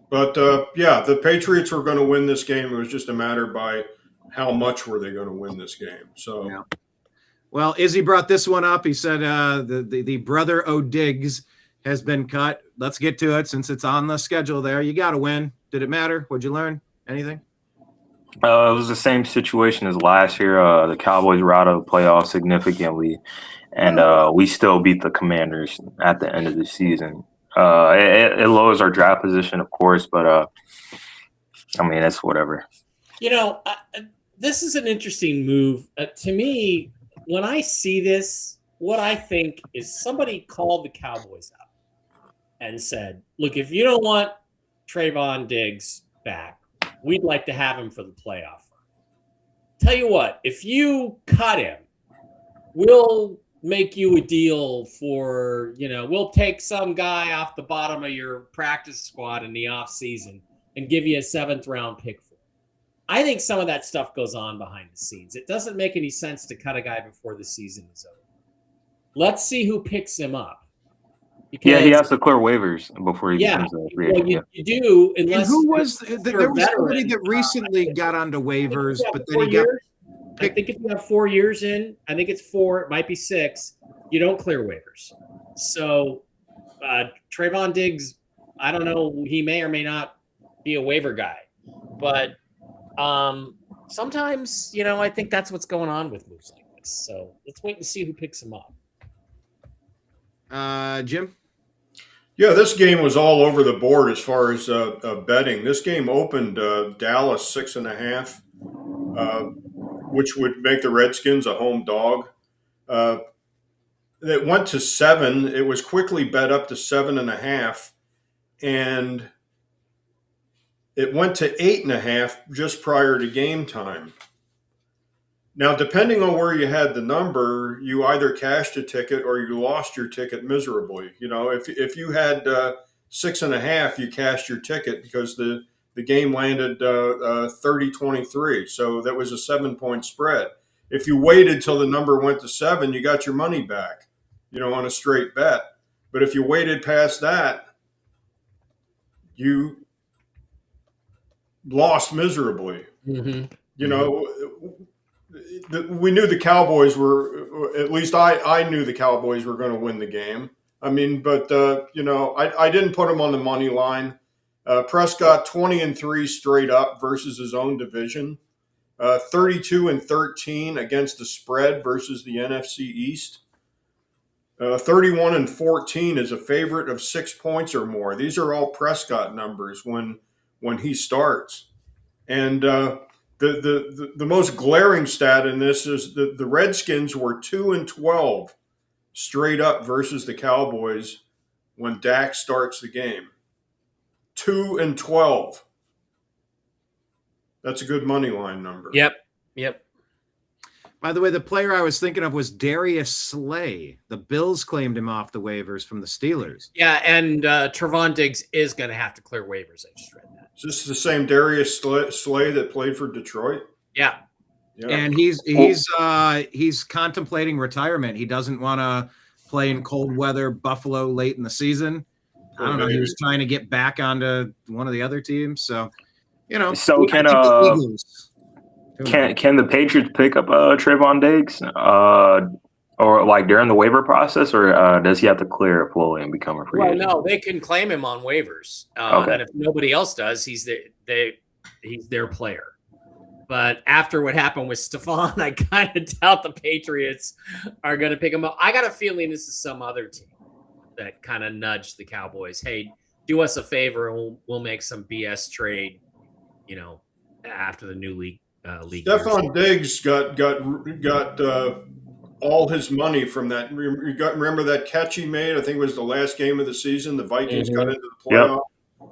But the Patriots were going to win this game. It was just a matter by how much were they going to win this game? So, yeah. Well, Izzy brought this one up. He said the brother O'Diggs has been cut. Let's get to it since it's on the schedule there. You got to win. Did it matter? What'd you learn? Anything? It was the same situation as last year. The Cowboys were out of the playoffs significantly, and we still beat the Commanders at the end of the season. It lowers our draft position, of course, but it's whatever. This is an interesting move. To me, when I see this, what I think is somebody called the Cowboys up and said, look, if you don't want Trayvon Diggs back, we'd like to have him for the playoff. Tell you what, if you cut him, we'll make you a deal for, we'll take some guy off the bottom of your practice squad in the offseason and give you a 7th round pick for him. I think some of that stuff goes on behind the scenes. It doesn't make any sense to cut a guy before the season is over. Let's see who picks him up. Because, he has to clear waivers before he becomes a free agent. Well, you do, unless who was there was somebody that recently got onto waivers, but then he got picked. I think if you have 4 years in, I think it's 4, it might be 6, you don't clear waivers. So Trayvon Diggs, I don't know, he may or may not be a waiver guy. But sometimes, I think that's what's going on with moves like this. So let's wait and see who picks him up. Jim? Yeah, this game was all over the board as far as betting. This game opened Dallas 6.5, which would make the Redskins a home dog. it went to 7. It was quickly bet up to 7.5, and it went to 8.5 just prior to game time. Now, depending on where you had the number, you either cashed a ticket or you lost your ticket miserably. If you had 6.5, you cashed your ticket because the game landed 30-23. So that was a 7-point spread. If you waited till the number went to 7, you got your money back, on a straight bet. But if you waited past that, you lost miserably. Mm-hmm. We knew the Cowboys were, at least I knew the Cowboys were going to win the game. I mean, but, I didn't put them on the money line. Prescott 20-3 straight up versus his own division, 32-13 against the spread versus the NFC East. 31-14 is a favorite of 6 points or more. These are all Prescott numbers when he starts. And the most glaring stat in this is that the Redskins were 2-12 straight up versus the Cowboys when Dak starts the game. 2-12. That's a good money line number. Yep. By the way, the player I was thinking of was Darius Slay. The Bills claimed him off the waivers from the Steelers. Yeah, and Trevon Diggs is going to have to clear waivers. I just read that. Is this the same Darius Slay that played for Detroit? Yeah. And he's contemplating retirement. He doesn't want to play in cold weather Buffalo late in the season. I don't know. He was trying to get back onto one of the other teams. So, So can the Patriots pick up Trevon Diggs or like during the waiver process, or does he have to clear fully and become a free agent? No, they can claim him on waivers. Okay. And if nobody else does, he's their player. But after what happened with Stephon, I kind of doubt the Patriots are going to pick him up. I got a feeling this is some other team that kind of nudged the Cowboys. Hey, do us a favor and we'll make some BS trade, after the new league. Stephon Diggs got all his money from that. Remember that catch he made? I think it was the last game of the season. The Vikings got into the playoff. Yep.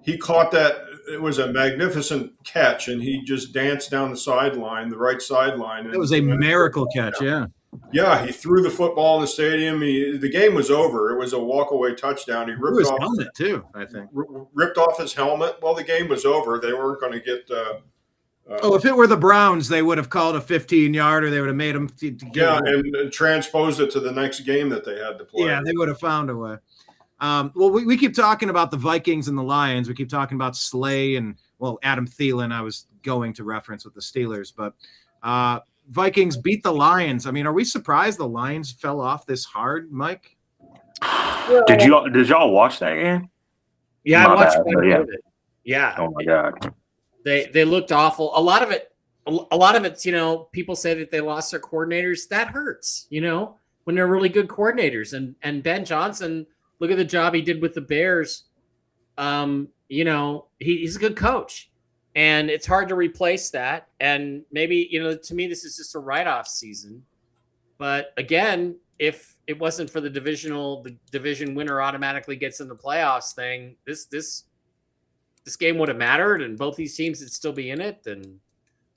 He caught that. It was a magnificent catch, and he just danced down the sideline, the right sideline. It was a miracle catch, yeah. Yeah, he threw the football in the stadium. The game was over. It was a walk-away touchdown. He ripped his off helmet too, I think. Ripped off his helmet. Well, the game was over. They weren't going to get. If it were the Browns, they would have called a 15-yarder. They would have made them. And transposed it to the next game that they had to play. Yeah, they would have found a way. We keep talking about the Vikings and the Lions. We keep talking about Slay and, Adam Thielen. I was going to reference with the Steelers, but Vikings beat the Lions. I mean, are we surprised the Lions fell off this hard, Mike? Did y'all watch that game? Yeah, I watched it. Yeah. Oh my God. They looked awful. A lot of it's, people say that they lost their coordinators. That hurts, when they're really good coordinators. And Ben Johnson, look at the job he did with the Bears. He's a good coach, and it's hard to replace that. And maybe, to me, this is just a write-off season. But again, if it wasn't for the division winner automatically gets in the playoffs thing, this game would have mattered, and both these teams would still be in it,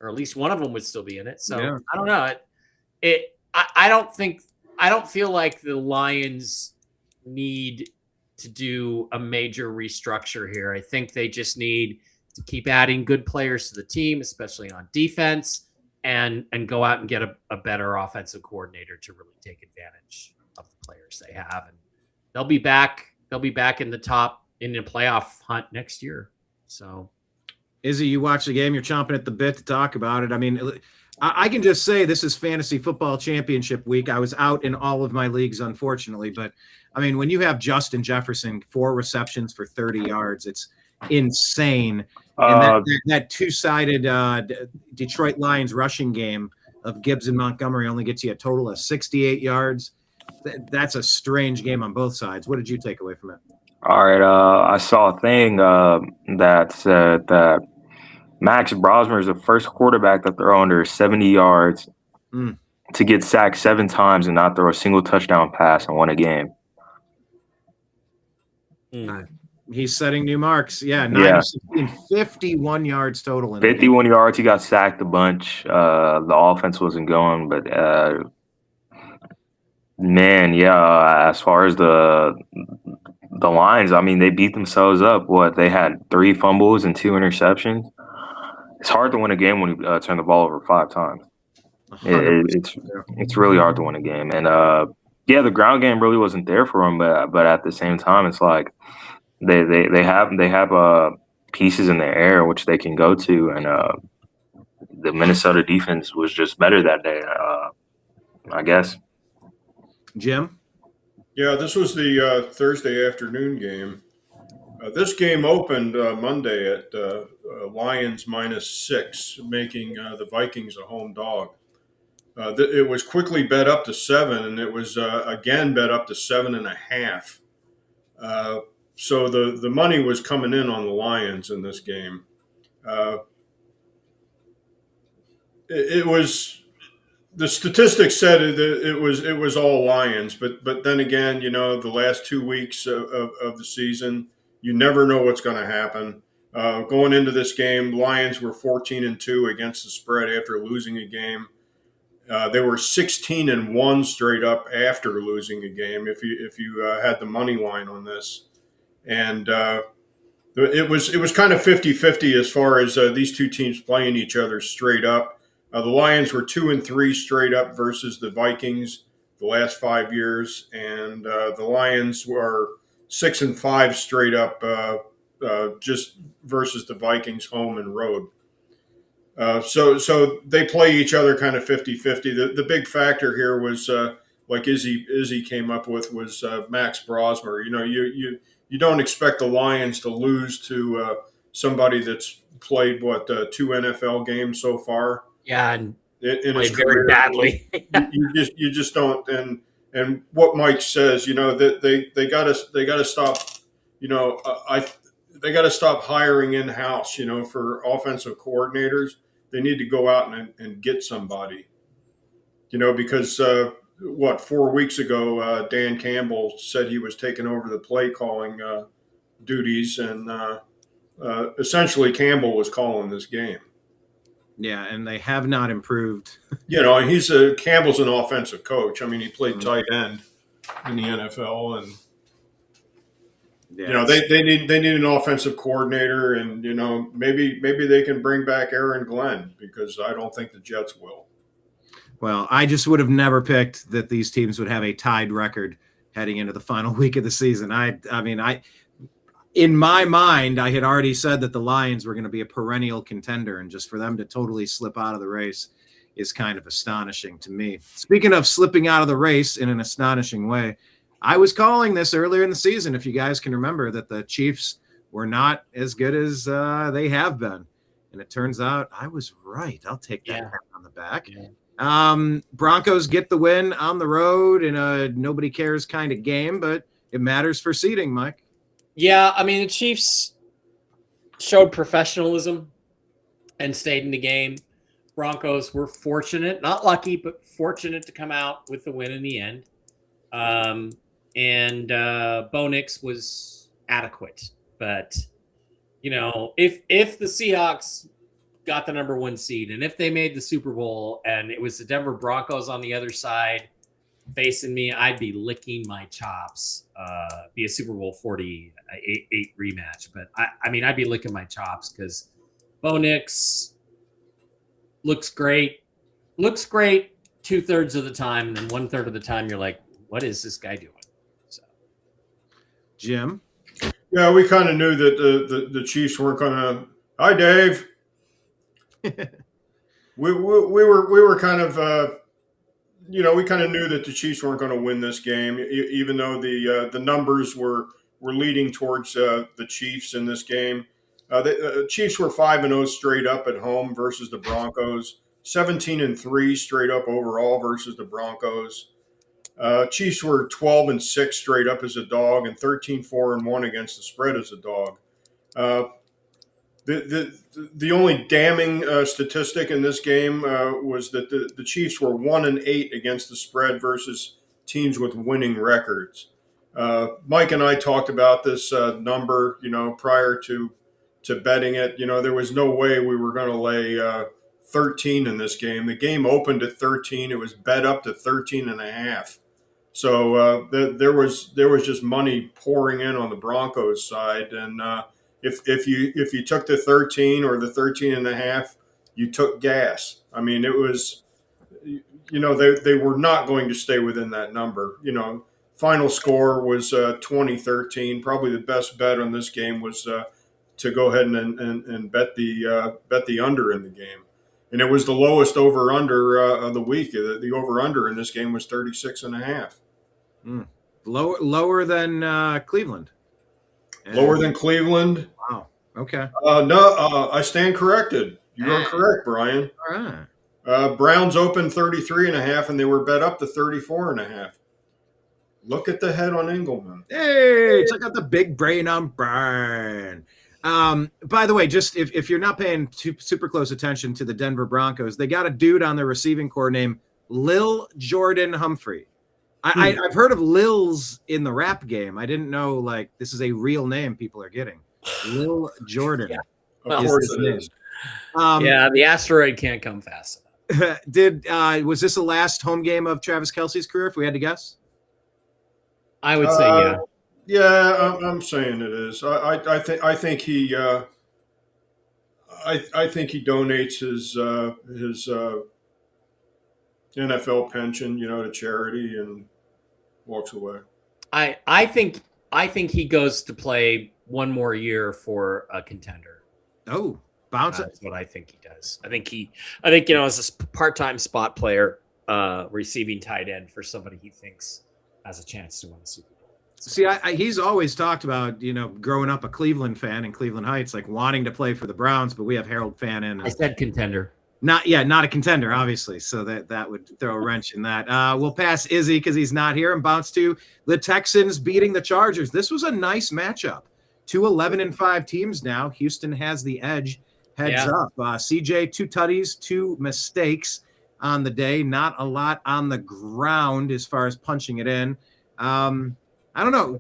or at least one of them would still be in it. So yeah. I don't know. I don't feel like the Lions need to do a major restructure here. I think they just need to keep adding good players to the team, especially on defense, and go out and get a better offensive coordinator to really take advantage of the players they have. And they'll be back in the playoff hunt next year. So, Izzy, you watch the game, you're chomping at the bit to talk about it. I mean, I can just say this is fantasy football championship week. I was out in all of my leagues, unfortunately, but I mean, when you have Justin Jefferson, 4 receptions for 30 yards, it's insane. And that two-sided Detroit Lions rushing game of Gibbs and Montgomery only gets you a total of 68 yards. That's a strange game on both sides. What did you take away from it? All right, I saw a thing that said that Max Brosmer is the first quarterback to throw under 70 yards to get sacked 7 times and not throw a single touchdown pass and win a game. He's setting new marks. Yeah, 9 Yeah. of 16, 51 yards total. In 51 yards. He got sacked a bunch. The offense wasn't going, but man, yeah. As far as the Lions, I mean, they beat themselves up. They had 3 fumbles and 2 interceptions. It's hard to win a game when you turn the ball over 5 times. It's really hard to win a game, and the ground game really wasn't there for them. But at the same time, it's like they have pieces in the air which they can go to, and the Minnesota defense was just better that day, I guess. Jim? Yeah, this was the Thursday afternoon game. This game opened Monday at Lions -6, making the Vikings a home dog. It was quickly bet up to 7, and it was again bet up to 7.5. So the money was coming in on the Lions in this game. It was, the statistics said it was all Lions, but then again, the last 2 weeks of the season, you never know what's going to happen. Going into this game, Lions were 14-2 against the spread after losing a game. They were 16-1 straight up after losing a game. If you had the money line on this, and it was kind of 50-50 as far as these two teams playing each other straight up. The Lions were 2-3 straight up versus the Vikings the last 5 years, and the Lions were 6-5 straight up just versus the Vikings home and road. So they play each other kind of 50-50. The big factor here was like Izzy came up with was Max Brosmer. You don't expect the Lions to lose to somebody that's played 2 NFL games so far. Yeah, and in his very career. badly. you just don't. And what Mike says, that they got to stop. They got to stop hiring in house. For offensive coordinators, they need to go out and get somebody. Because 4 weeks ago, Dan Campbell said he was taking over the play calling duties, and essentially Campbell was calling this game. Yeah, and they have not improved. Campbell's an offensive coach. I mean, he played tight end in the NFL, and they need an offensive coordinator, and maybe they can bring back Aaron Glenn, because I don't think the Jets will. Well, I just would have never picked that these teams would have a tied record heading into the final week of the season. In my mind, I had already said that the Lions were going to be a perennial contender, and just for them to totally slip out of the race is kind of astonishing to me. Speaking of slipping out of the race in an astonishing way, I was calling this earlier in the season, if you guys can remember, that the Chiefs were not as good as they have been. And it turns out I was right. I'll take that on the back. Yeah. Broncos get the win on the road in a nobody cares kind of game, but it matters for seeding, Mike. Yeah, I mean, the Chiefs showed professionalism and stayed in the game. Broncos were fortunate, not lucky, but fortunate to come out with the win in the end. And Bo Nix was adequate. But, if the Seahawks got the number 1 seed, and if they made the Super Bowl and it was the Denver Broncos on the other side facing me, I'd be licking my chops. Be a Super Bowl 48 rematch. But I'd be licking my chops, because Bo Nix looks great 2/3 of the time, and then 1/3 of the time you're like, what is this guy doing? So, Jim? Yeah, we kind of knew that the Chiefs weren't going to. Hi, Dave. we were kind of. We kind of knew that the Chiefs weren't going to win this game, even though the numbers were leading towards the Chiefs in this game. The Chiefs were 5-0 straight up at home versus the Broncos, 17-3 straight up overall versus the Broncos. Chiefs were 12-6 straight up as a dog, and 13-4-1 against the spread as a dog. the only damning statistic in this game was that the Chiefs were 1-8 against the spread versus teams with winning records. Mike and I talked about this number, prior to betting it. There was no way we were going to lay 13 in this game. The game opened at 13. It was bet up to 13.5. So there was just money pouring in on the Broncos side, and if you took the 13 or the 13.5, you took gas. I mean, it was, they were not going to stay within that number. Final score was 20-13. Probably the best bet on this game was to go ahead and bet the under in the game, and it was the lowest over under of the week. The over under in this game was 36.5. Lower than Cleveland. Lower than Cleveland. Wow. Okay. No, I stand corrected. You are correct, Brian. All right. Browns opened 33.5, and they were bet up to 34.5. Look at the head on Engelman. Hey, check out the big brain on Brian. By the way, just if you're not paying super close attention to the Denver Broncos, they got a dude on their receiving core named Lil Jordan Humphrey. I've heard of Lils in the rap game. I didn't know this is a real name people are getting. Lil Jordan. Yeah. Of course it is. The asteroid can't come fast enough. Was this the last home game of Travis Kelce's career, if we had to guess? I would say yeah. Yeah, I'm saying it is. I think he donates his NFL pension, to charity and walks away. I think he goes to play one more year for a contender. Oh, bounce it. That's what I think he does. I think as a part-time spot player, receiving tight end for somebody he thinks has a chance to win the Super Bowl. See, he's always talked about, growing up a Cleveland fan in Cleveland Heights, wanting to play for the Browns, but we have Harold Fannin. I said contender. Not a contender, obviously. So that would throw a wrench in that. We'll pass Izzy because he's not here and bounce to the Texans beating the Chargers. This was a nice matchup. 2 11-5 teams now. Houston has the edge. Heads up. CJ, 2 tutties, 2 mistakes on the day. Not a lot on the ground as far as punching it in. I don't know.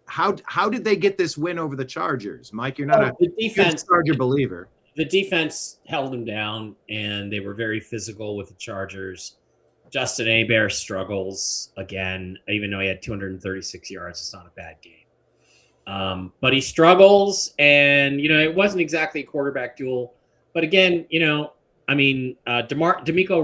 How did they get this win over the Chargers? Mike, you're not a huge Charger believer. The defense held them down, and they were very physical with the Chargers. Justin Hebert struggles again, even though he had 236 yards. It's not a bad game. But he struggles, and, it wasn't exactly a quarterback duel. But again, DeMeco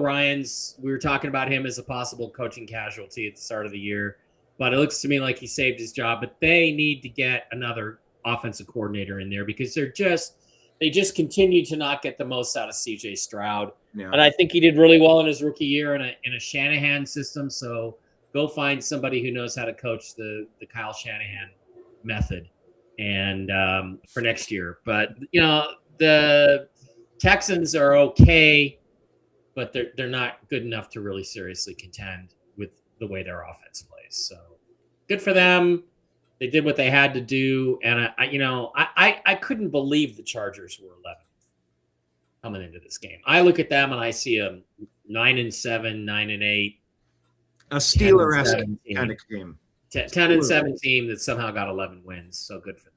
Ryans, we were talking about him as a possible coaching casualty at the start of the year. But it looks to me like he saved his job. But they need to get another offensive coordinator in there because they just continue to not get the most out of CJ Stroud. Yeah. And I think he did really well in his rookie year in a Shanahan system. So go find somebody who knows how to coach the Kyle Shanahan method and for next year. But, the Texans are okay, but they're not good enough to really seriously contend with the way their offense plays. So good for them. They did what they had to do, and I couldn't believe the Chargers were 11 coming into this game. I look at them and I see a 9-7, 9-8, a Steeler-esque kind of game, 10-7 team that somehow got 11 wins. So good for them.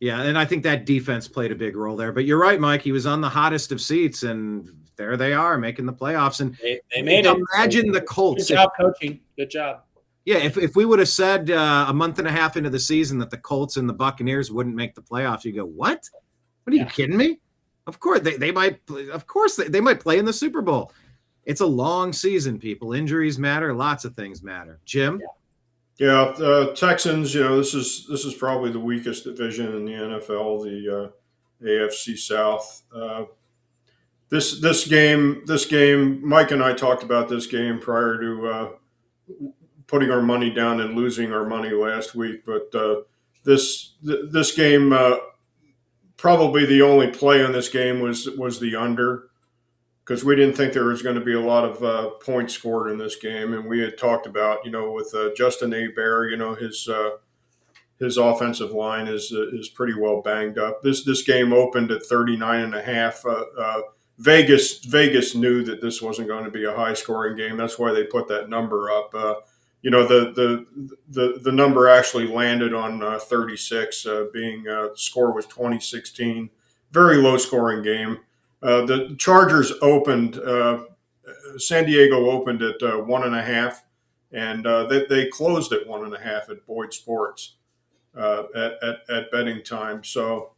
Yeah, and I think that defense played a big role there. But you're right, Mike. He was on the hottest of seats, and there they are making the playoffs. And they made it. Imagine the Colts. Good job coaching. Good job. Yeah, if we would have said a month and a half into the season that the Colts and the Buccaneers wouldn't make the playoffs, you go, what? What are you kidding me? Of course they might. Of course they might play in the Super Bowl. It's a long season, people. Injuries matter. Lots of things matter. Jim. Yeah, Texans. This is probably the weakest division in the NFL, the AFC South. This game. Mike and I talked about this game prior to putting our money down and losing our money last week. But this game, probably the only play on this game was the under, because we didn't think there was going to be a lot of points scored in this game. And we had talked about, with Justin Hebert, his offensive line is pretty well banged up. This game opened at 39.5. Vegas knew that this wasn't going to be a high scoring game. That's why they put that number up. The number actually landed on 36, being score was 2016. Very low scoring game. The Chargers opened. San Diego opened at 1.5, and they closed at 1.5 at Boyd Sports at betting time. So,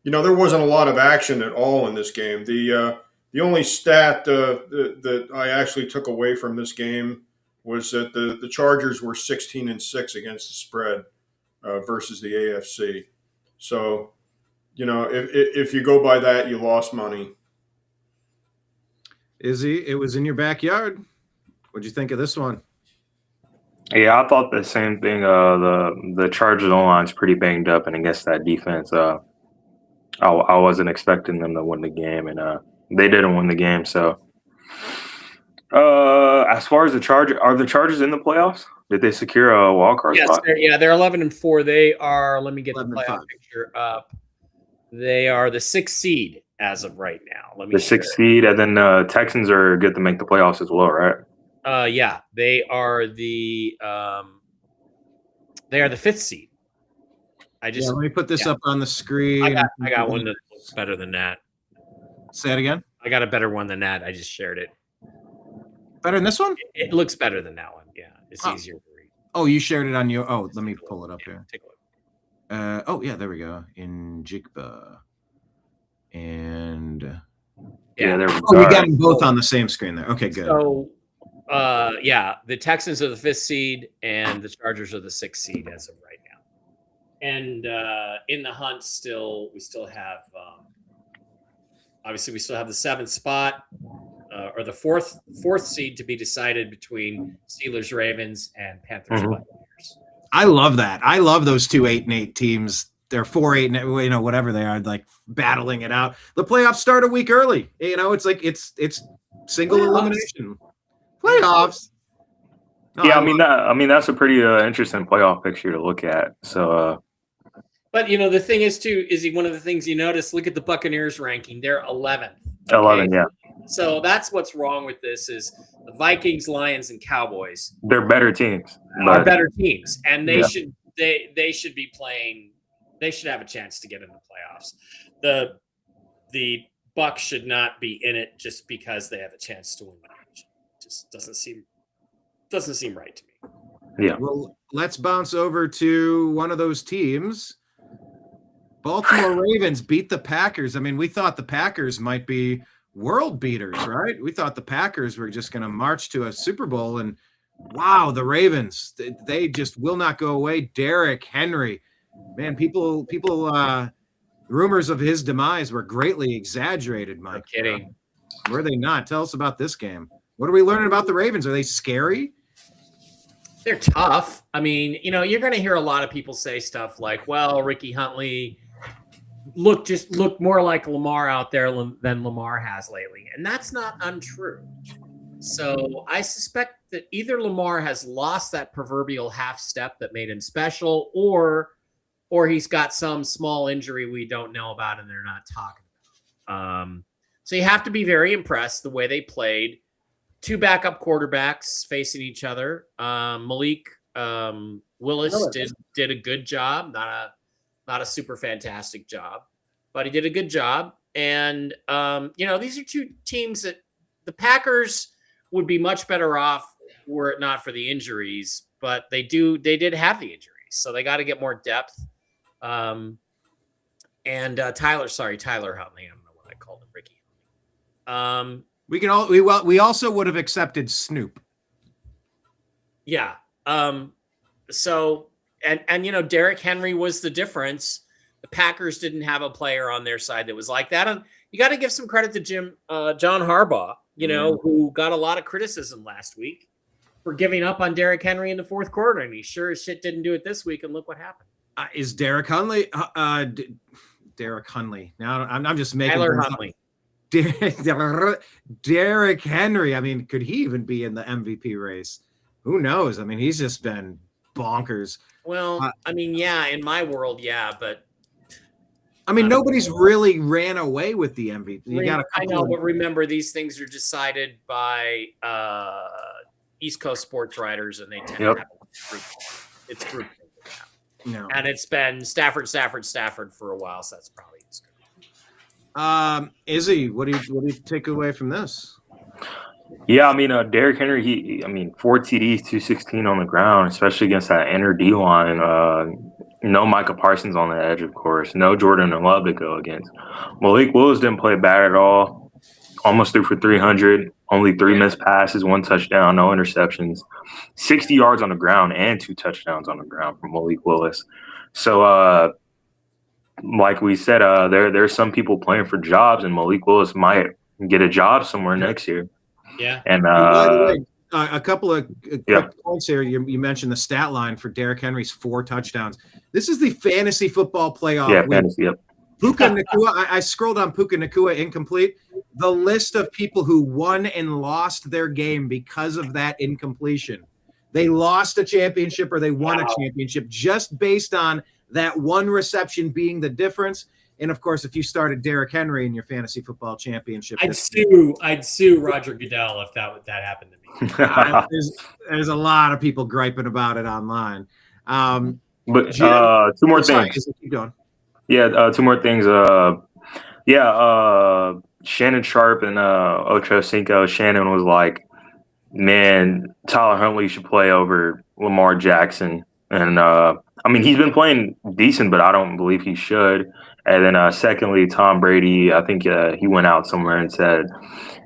there wasn't a lot of action at all in this game. The only stat that I actually took away from this game was that the Chargers were 16-6 against the spread versus the AFC. So, if you go by that, you lost money. Izzy, it was in your backyard. What'd you think of this one? Yeah, I thought the same thing. The Chargers O-line's pretty banged up, and against that defense, I wasn't expecting them to win the game, and they didn't win the game. So, as far as are the Chargers in the playoffs? Did they secure a wild card spot? They're 11-4. They are. Let me get the 11-5. playoff picture up. They are the 6th seed as of right now. The 6th seed, and then Texans are good to make the playoffs as well, right? Yeah, they are the 5th seed. Let me put this up on the screen. I got one that looks better than that. Say it again. I got a better one than that. I just shared it. Better than this one? It looks better than that one. Yeah, it's easier to read. Oh, you shared it on your. Oh, let me pull it up here. Take a look. There we go. In Jigba. And yeah, there we go. We got them both on the same screen there. Okay, good. So, the Texans are the 5th seed, and the Chargers are the 6th seed as of right now. And in the hunt, we still have. Obviously, we still have the 7th spot, or the fourth seed to be decided between Steelers, Ravens, and Panthers. Buccaneers. I love that. I love those 2 8-8 teams. They're 4-8, whatever they are, like battling it out. The playoffs start a week early. It's like it's single elimination playoffs. No, yeah, that's a pretty interesting playoff picture to look at. So, but the thing is too, one of the things you notice. Look at the Buccaneers ranking; they're 11th. Okay? 11, yeah. So that's what's wrong with this: is the Vikings, Lions, and Cowboys. They're better teams. Are better teams, and they should be playing. They should have a chance to get in the playoffs. The Bucs should not be in it just because they have a chance to win the division. Just doesn't seem right to me. Yeah. Well, let's bounce over to one of those teams. Baltimore Ravens beat the Packers. I mean, we thought the Packers might be world beaters, right? We thought the Packers were just going to march to a Super Bowl, and wow, the Ravens, they just will not go away. Derrick Henry. Man, people, rumors of his demise were greatly exaggerated, Mike. No kidding. Were they not? Tell us about this game. What are we learning about the Ravens? Are they scary? They're tough. I mean, you're going to hear a lot of people say stuff like, well, Ricky Huntley looked more like Lamar out there than Lamar has lately. And that's not untrue. So I suspect that either Lamar has lost that proverbial half step that made him special, or he's got some small injury we don't know about and they're not talking about. So you have to be very impressed the way they played. 2 backup quarterbacks facing each other. Malik Willis did a good job, not a super fantastic job, but he did a good job. And these are 2 teams that the Packers would be much better off were it not for the injuries, but they did have the injuries, so they got to get more depth. Tyler Huntley. I don't know what I called him, Ricky. We also would have accepted Snoop. Yeah. So Derrick Henry was the difference. The Packers didn't have a player on their side that was like that. And you got to give some credit to John Harbaugh, who got a lot of criticism last week for giving up on Derrick Henry in the 4th quarter. And he sure as shit didn't do it this week. And look what happened. Is Derrick Huntley? Derrick Huntley. Now I'm just making Tyler Huntley. Derrick Henry. I mean, could he even be in the MVP race? Who knows? I mean, he's just been bonkers. Well, I mean, yeah, in my world, yeah, but I mean, nobody's really ran away with the MVP. You got a I couple know, of, but remember, these things are decided by East Coast sports writers, and they tend to have a group. It's group thinking now. no. And it's been Stafford for a while, so that's probably as good. Izzy, what do you take away from this? Yeah, I mean, Derrick Henry, 4 TDs, 216 on the ground, especially against that inner D line. No Micah Parsons on the edge, of course. No Jordan Love to go against. Malik Willis didn't play bad at all. Almost threw for 300. Only 3 missed passes, 1 touchdown, no interceptions. 60 yards on the ground and 2 touchdowns on the ground from Malik Willis. So, like we said, there's some people playing for jobs, and Malik Willis might get a job somewhere next year. Yeah. And by the way, a couple of quick points here. You mentioned the stat line for Derrick Henry's 4 touchdowns. This is the fantasy football playoff. Yeah, fantasy. Yep. Puka Nacua. I scrolled on Puka Nacua incomplete. The list of people who won and lost their game because of that incompletion. They lost a championship or they won a championship just based on that one reception being the difference. And of course, if you started Derrick Henry in your fantasy football championship, I'd sue Roger Goodell if that happened to me. there's a lot of people griping about it online. But Jim, 2 more things. Keep going. Yeah, 2 more things. Shannon Sharp and Ocho Cinco. Shannon was like, man, Tyler Huntley should play over Lamar Jackson. And, he's been playing decent, but I don't believe he should. And then secondly, Tom Brady, I think he went out somewhere and said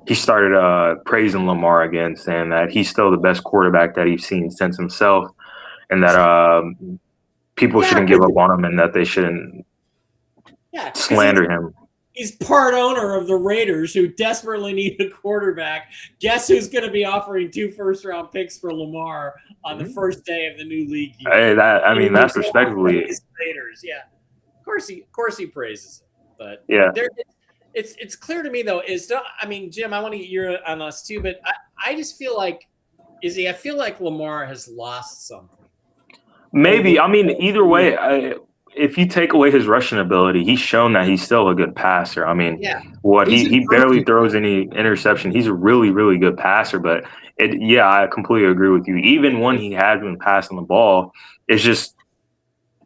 he started praising Lamar again, saying that he's still the best quarterback that he's seen since himself, and that people shouldn't give up on him and that they shouldn't slander him. He's part owner of the Raiders, who desperately need a quarterback. Guess who's going to be offering 2 first-round picks for Lamar on the first day of the new league year? Hey, that's respectably. Raiders, yeah. Of course, he praises it, but yeah, it's clear to me though. Jim, I want to get your on us too, but I just feel like, I feel like Lamar has lost something. Maybe. Either way, if you take away his rushing ability, he's shown that he's still a good passer. He barely throws any interception. He's a really, really good passer. But I completely agree with you. Even when he has been passing the ball, it's just.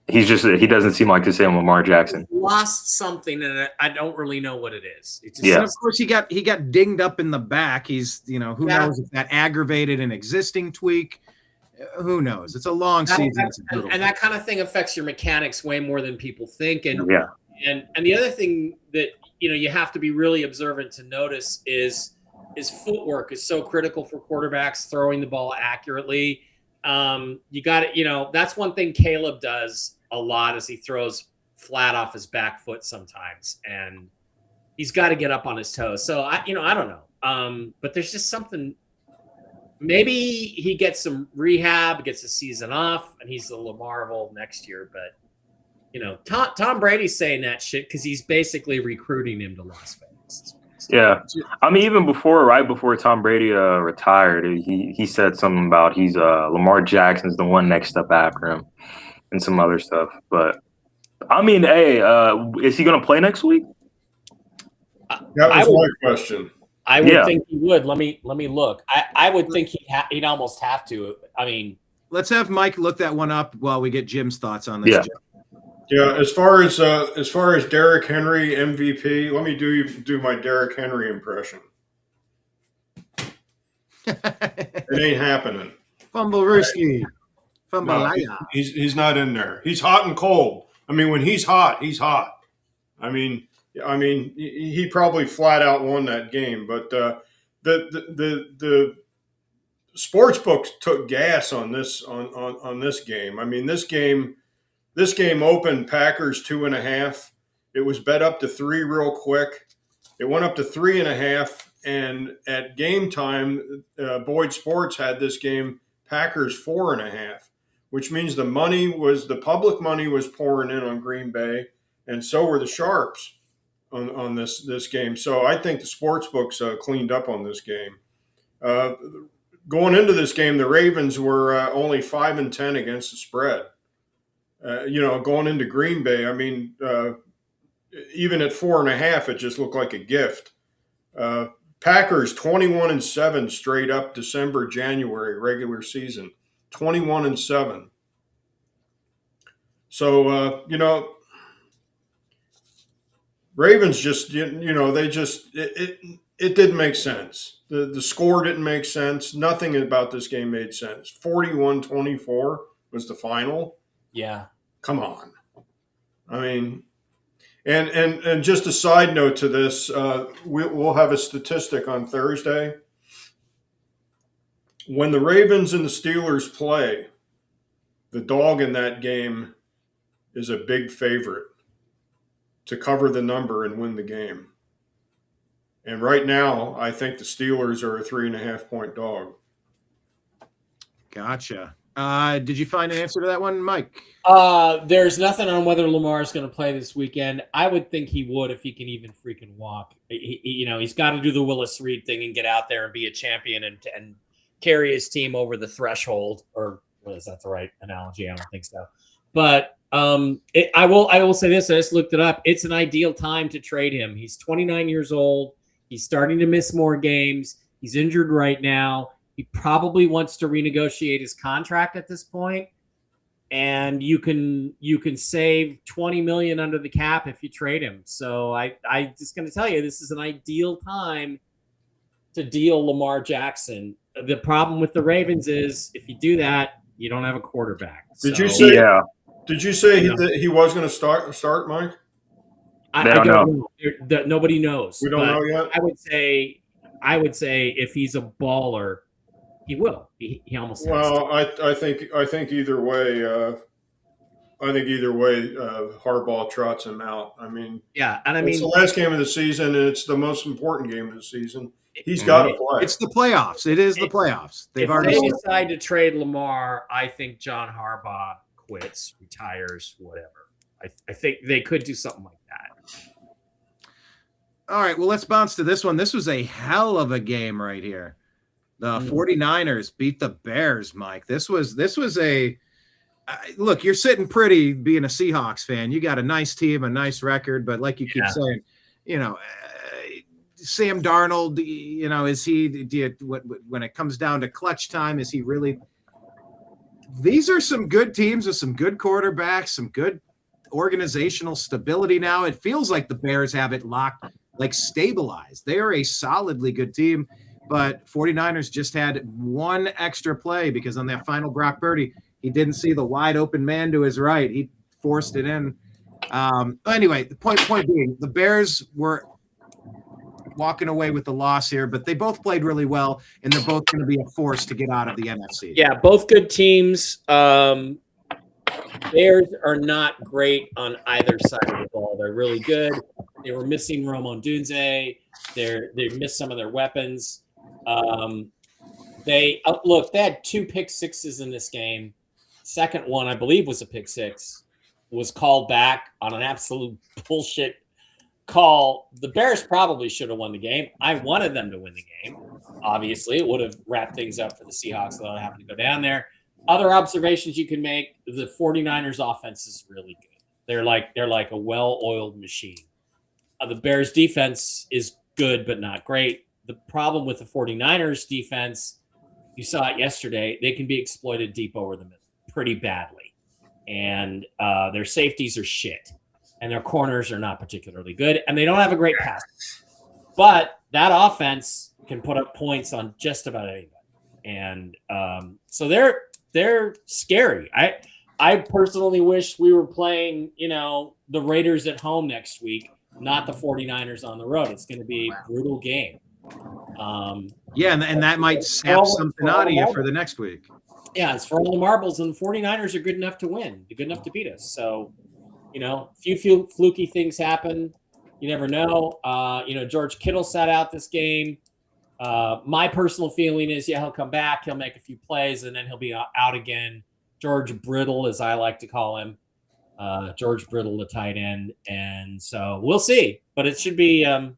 He doesn't seem like the same Lamar Jackson. He's lost something, and I don't really know what it is. And of course, he got dinged up in the back. He's who knows if that aggravated an existing tweak. Who knows? It's a long season. And that kind of thing affects your mechanics way more than people think. And and the other thing that you have to be really observant to notice is footwork is so critical for quarterbacks throwing the ball accurately. You got it. That's one thing Caleb does a lot, is he throws flat off his back foot sometimes, and he's got to get up on his toes. So I don't know. But there's just something. Maybe he gets some rehab, gets a season off, and he's the Lamar of old next year. But Tom Brady's saying that shit because he's basically recruiting him to Las Vegas. Yeah, even right before Tom Brady retired, he said something about he's Lamar Jackson's the one next up after him, and some other stuff. But is he going to play next week? That was my question. I would think he would. Let me look. I would think he'd almost have to. Let's have Mike look that one up while we get Jim's thoughts on this. Yeah, as far as Derrick Henry MVP, let me do my Derrick Henry impression. It ain't happening. Fumble Ruski. No, he's not in there. He's hot and cold. When he's hot, he's hot. He probably flat out won that game, but the sports books took gas on this this game. This game opened Packers 2.5. It was bet up to 3 real quick. It went up to 3.5, and at game time, Boyd Sports had this game Packers 4.5, which means the public money was pouring in on Green Bay, and so were the sharps on this game. So I think the sports books cleaned up on this game. going into this game, the Ravens were only 5-10 against the spread. Going into Green Bay, I mean, even at 4.5, it just looked like a gift. Packers 21-7 straight up December, January regular season, 21-7. So Ravens just it didn't make sense. The score didn't make sense. Nothing about this game made sense. 41-24 was the final. Yeah. Come on. I mean, and just a side note to this, we'll have a statistic on Thursday. When the Ravens and the Steelers play, the dog in that game is a big favorite to cover the number and win the game. And right now, I think the Steelers are a 3.5-point dog. Gotcha. Did you find an answer to that one, Mike? There's nothing on whether Lamar's going to play this weekend. I would think he would if he can even freaking walk. He's got to do the Willis Reed thing and get out there and be a champion and carry his team over the threshold. Or is that the right analogy? I don't think so. But I will say this. I just looked it up. It's an ideal time to trade him. He's 29 years old. He's starting to miss more games. He's injured right now. He probably wants to renegotiate his contract at this point, and you can save $20 million under the cap if you trade him. So I just going to tell you, this is an ideal time to deal Lamar Jackson. The problem with the Ravens is if you do that, you don't have a quarterback. Did you say? Yeah. Did you say he was going to start, Mike? I don't know. Nobody knows. We don't know yet. I would say if he's a baller, he will. He almost. Well, I think either way. Harbaugh trots him out. I mean, yeah, and it's the last game of the season, and it's the most important game of the season. He's got to play. It's the playoffs. It is the playoffs. If they decide to trade Lamar, I think John Harbaugh quits, retires, whatever. I think they could do something like that. All right, well, let's bounce to this one. This was a hell of a game right here. The 49ers beat the Bears, Mike. This was a look, you're sitting pretty being a Seahawks fan. You got a nice team, a nice record, but like you keep saying, Sam Darnold, is he when it comes down to clutch time, is he really? These are some good teams with some good quarterbacks, some good organizational stability now. It feels like the Bears have it locked, like stabilized. They are a solidly good team, but 49ers just had one extra play because on that final Brock Purdy, he didn't see the wide open man to his right. He forced it in. Anyway, the point being, the Bears were walking away with the loss here, but they both played really well, and they're both going to be a force to get out of the NFC. Yeah, both good teams. Bears are not great on either side of the ball. They're really good. They were missing Romo Dunze. They missed some of their weapons. They had 2 pick sixes in this game. Second one, I believe, was a pick six. Was called back on an absolute bullshit call. The Bears probably should have won the game. I wanted them to win the game. Obviously, it would have wrapped things up for the Seahawks without having to go down there. Other observations you can make, the 49ers offense is really good. They're like a well-oiled machine. The Bears defense is good, but not great. The problem with the 49ers defense, you saw it yesterday, they can be exploited deep over the middle pretty badly. And their safeties are shit. And their corners are not particularly good. And they don't have a great pass. But that offense can put up points on just about anybody. And so they're scary. I personally wish we were playing, the Raiders at home next week, not the 49ers on the road. It's going to be a brutal game. And that might sap something out of you for the next week. Yeah, it's for all the marbles, and the 49ers are good enough to win. They're good enough to beat us. So, few fluky things happen. You never know. George Kittle sat out this game. My personal feeling is, he'll come back. He'll make a few plays, and then he'll be out again. George Brittle, as I like to call him. George Brittle, the tight end. And so we'll see. But it should be, they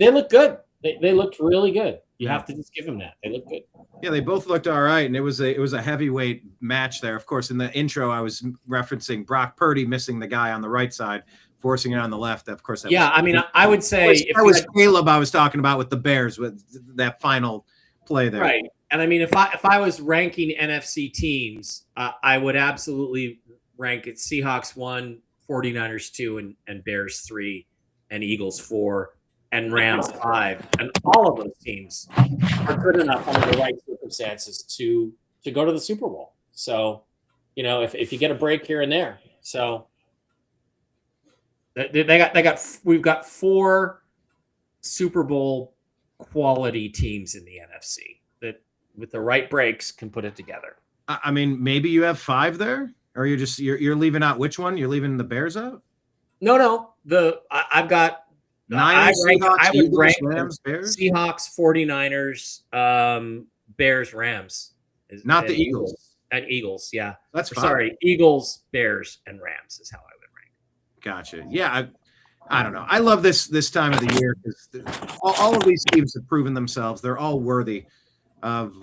look good. They looked really good. You have to just give them that. They look good. Yeah, they both looked all right, and it was a heavyweight match there. Of course, in the intro, I was referencing Brock Purdy missing the guy on the right side, forcing it on the left. Of course, I would say that was Caleb I was talking about with the Bears with that final play there. Right. And I mean, if I was ranking NFC teams, I would absolutely rank it Seahawks 1, 49ers 2, and Bears 3, and Eagles 4, and Rams 5. And all of those teams are good enough under the right circumstances to go to the Super Bowl. So, if you get a break here and there. So we've got 4 Super Bowl quality teams in the NFC that with the right breaks can put it together. I mean, maybe you have 5 there, or you're leaving out which one? You're leaving the Bears out? No. I've got Niners, I would rank Rams, Bears? Seahawks, 49ers, Bears, Rams. Not the Eagles. And Eagles, yeah. That's fine. Sorry, Eagles, Bears, and Rams is how I would rank. Gotcha. Yeah, I don't know. I love this time of the year because all of these teams have proven themselves. They're all worthy of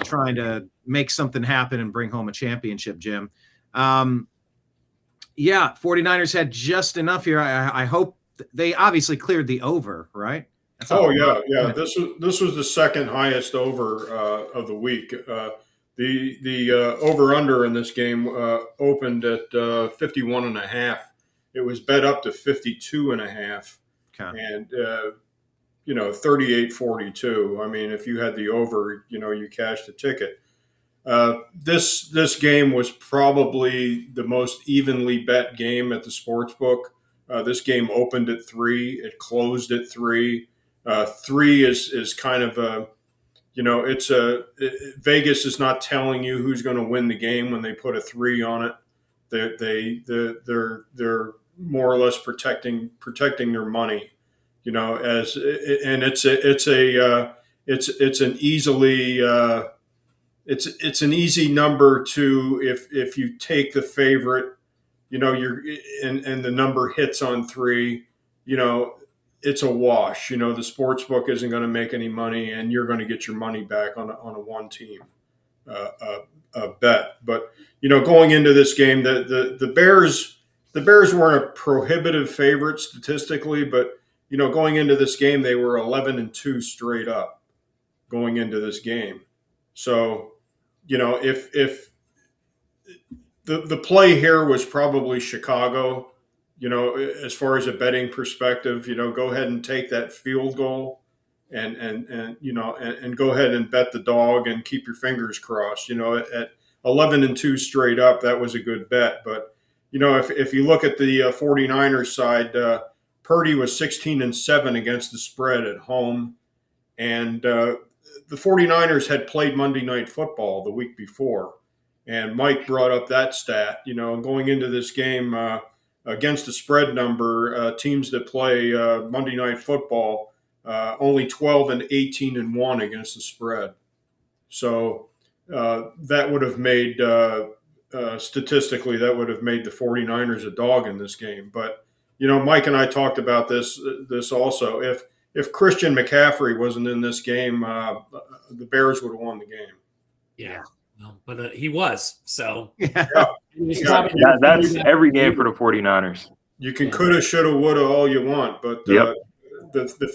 trying to make something happen and bring home a championship, Jim. Yeah, 49ers had just enough here. I hope they obviously cleared the over, right? Yeah. This was the second highest over of the week. The over under in this game opened at 51.5. It was bet up to 52.5, and 38-42. I mean, if you had the over, you cashed the ticket. This game was probably the most evenly bet game at the sports book. This game opened at 3. It closed at 3. 3 is kind of a, Vegas is not telling you who's going to win the game when they put a 3 on it. They're more or less protecting their money, and it's an easy number to if you take the favorite, and the number hits on 3, it's a wash. The sports book isn't going to make any money, and you're going to get your money back on a one team bet. But going into this game, the Bears weren't a prohibitive favorite statistically, but going into this game they were 11-2 straight up going into this game. So if the play here was probably Chicago. As far as a betting perspective, go ahead and take that field goal and go ahead and bet the dog and keep your fingers crossed. At 11-2 straight up, that was a good bet. But, if you look at the 49ers side, Purdy was 16-7 against the spread at home. And the 49ers had played Monday Night Football the week before. And Mike brought up that stat, going into this game, against the spread number, teams that play Monday Night Football, only 12-18-1 against the spread. So that would have made, statistically, that would have made the 49ers a dog in this game. But, Mike and I talked about this also. If Christian McCaffrey wasn't in this game, the Bears would have won the game. Yeah. But he was, so that's every game for the 49ers. You can coulda, shoulda, woulda all you want, but the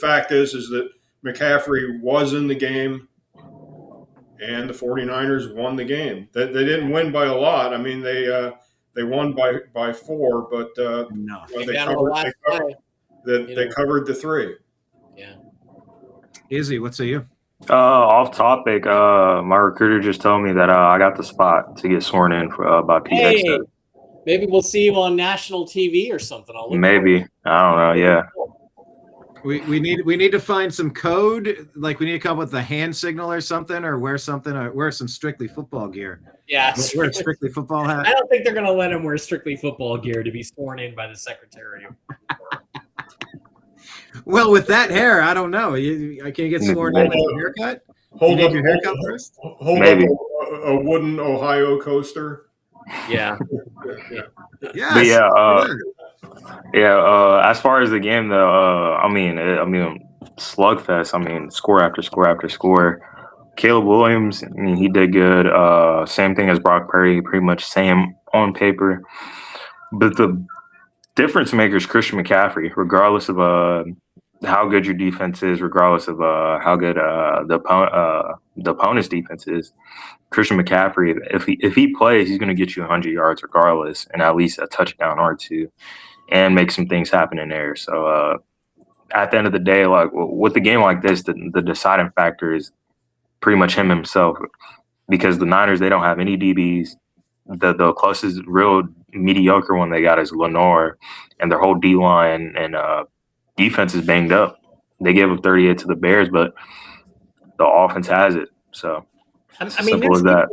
fact is that McCaffrey was in the game, and the 49ers won the game. They didn't win by a lot. I mean, they won by 4, but they covered the 3. Yeah. Izzy, what say you? Off topic, my recruiter just told me that I got the spot to get sworn in by PX. Hey, maybe we'll see you on national TV or something. Maybe. I don't know. Yeah. We need to find some code. Like we need to come up with a hand signal or something, or wear something, or wear some Strictly Football gear. Yeah. Wear a Strictly Football hat. I don't think they're going to let him wear Strictly Football gear to be sworn in by the secretary. Well, with that hair, I don't know. Can you get sworn in with a haircut? Hold up your haircut first. Hold up a wooden Ohio coaster. Yeah. Yes. But as far as the game, though, slugfest. I mean, score after score after score. Caleb Williams, I mean, he did good. Same thing as Brock Purdy, pretty much same on paper. But the difference maker is Christian McCaffrey, regardless of how good your defense is, regardless of how good the opponent's defense is. Christian McCaffrey, if he plays, he's going to get you 100 yards regardless, and at least a touchdown or two, and make some things happen in there. So at the end of the day, like with a game like this, the deciding factor is pretty much him himself, because the Niners, they don't have any DBs. The closest real mediocre one they got is Lenore, and their whole D line and defense is banged up. They gave up 38 to the Bears, but the offense has it. So I mean, simple as that.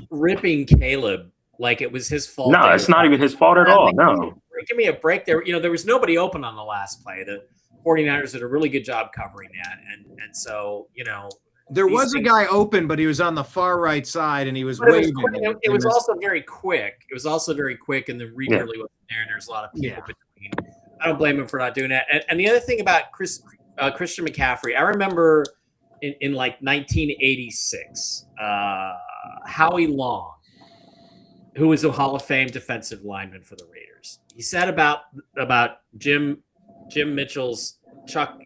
Ripping Caleb like it was his fault. No, it's not even his fault at all. No. Give me a break there. You know, there was nobody open on the last play. The 49ers did a really good job covering that. And so, you know. There was a guy open, but he was on the far right side, and he was waving. It was also very quick. It was also very quick, and the read really wasn't there, and there's a lot of people between. I don't blame him for not doing that. And the other thing about Christian McCaffrey, I remember in like 1986, Howie Long, who was a Hall of Fame defensive lineman for the Raiders, he said about Jim Mitchell's Chuck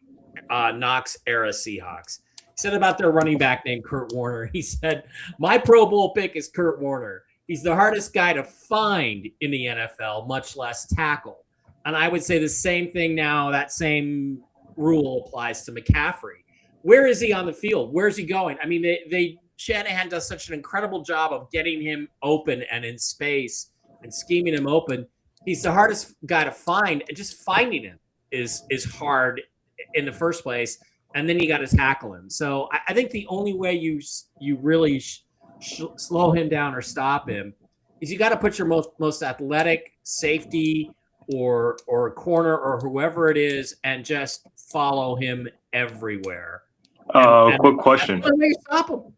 Knox era Seahawks. He said about their running back named Kurt Warner. He said, "My Pro Bowl pick is Kurt Warner. He's the hardest guy to find in the NFL, much less tackle." And I would say the same thing now. That same rule applies to McCaffrey. Where is he on the field? Where's he going? I mean, Shanahan does such an incredible job of getting him open and in space and scheming him open. He's the hardest guy to find, and just finding him is hard in the first place. And then you got to tackle him. So I think the only way you really slow him down or stop him is you got to put your most athletic safety or corner or whoever it is and just follow him everywhere. Quick question. That's the way you stop him.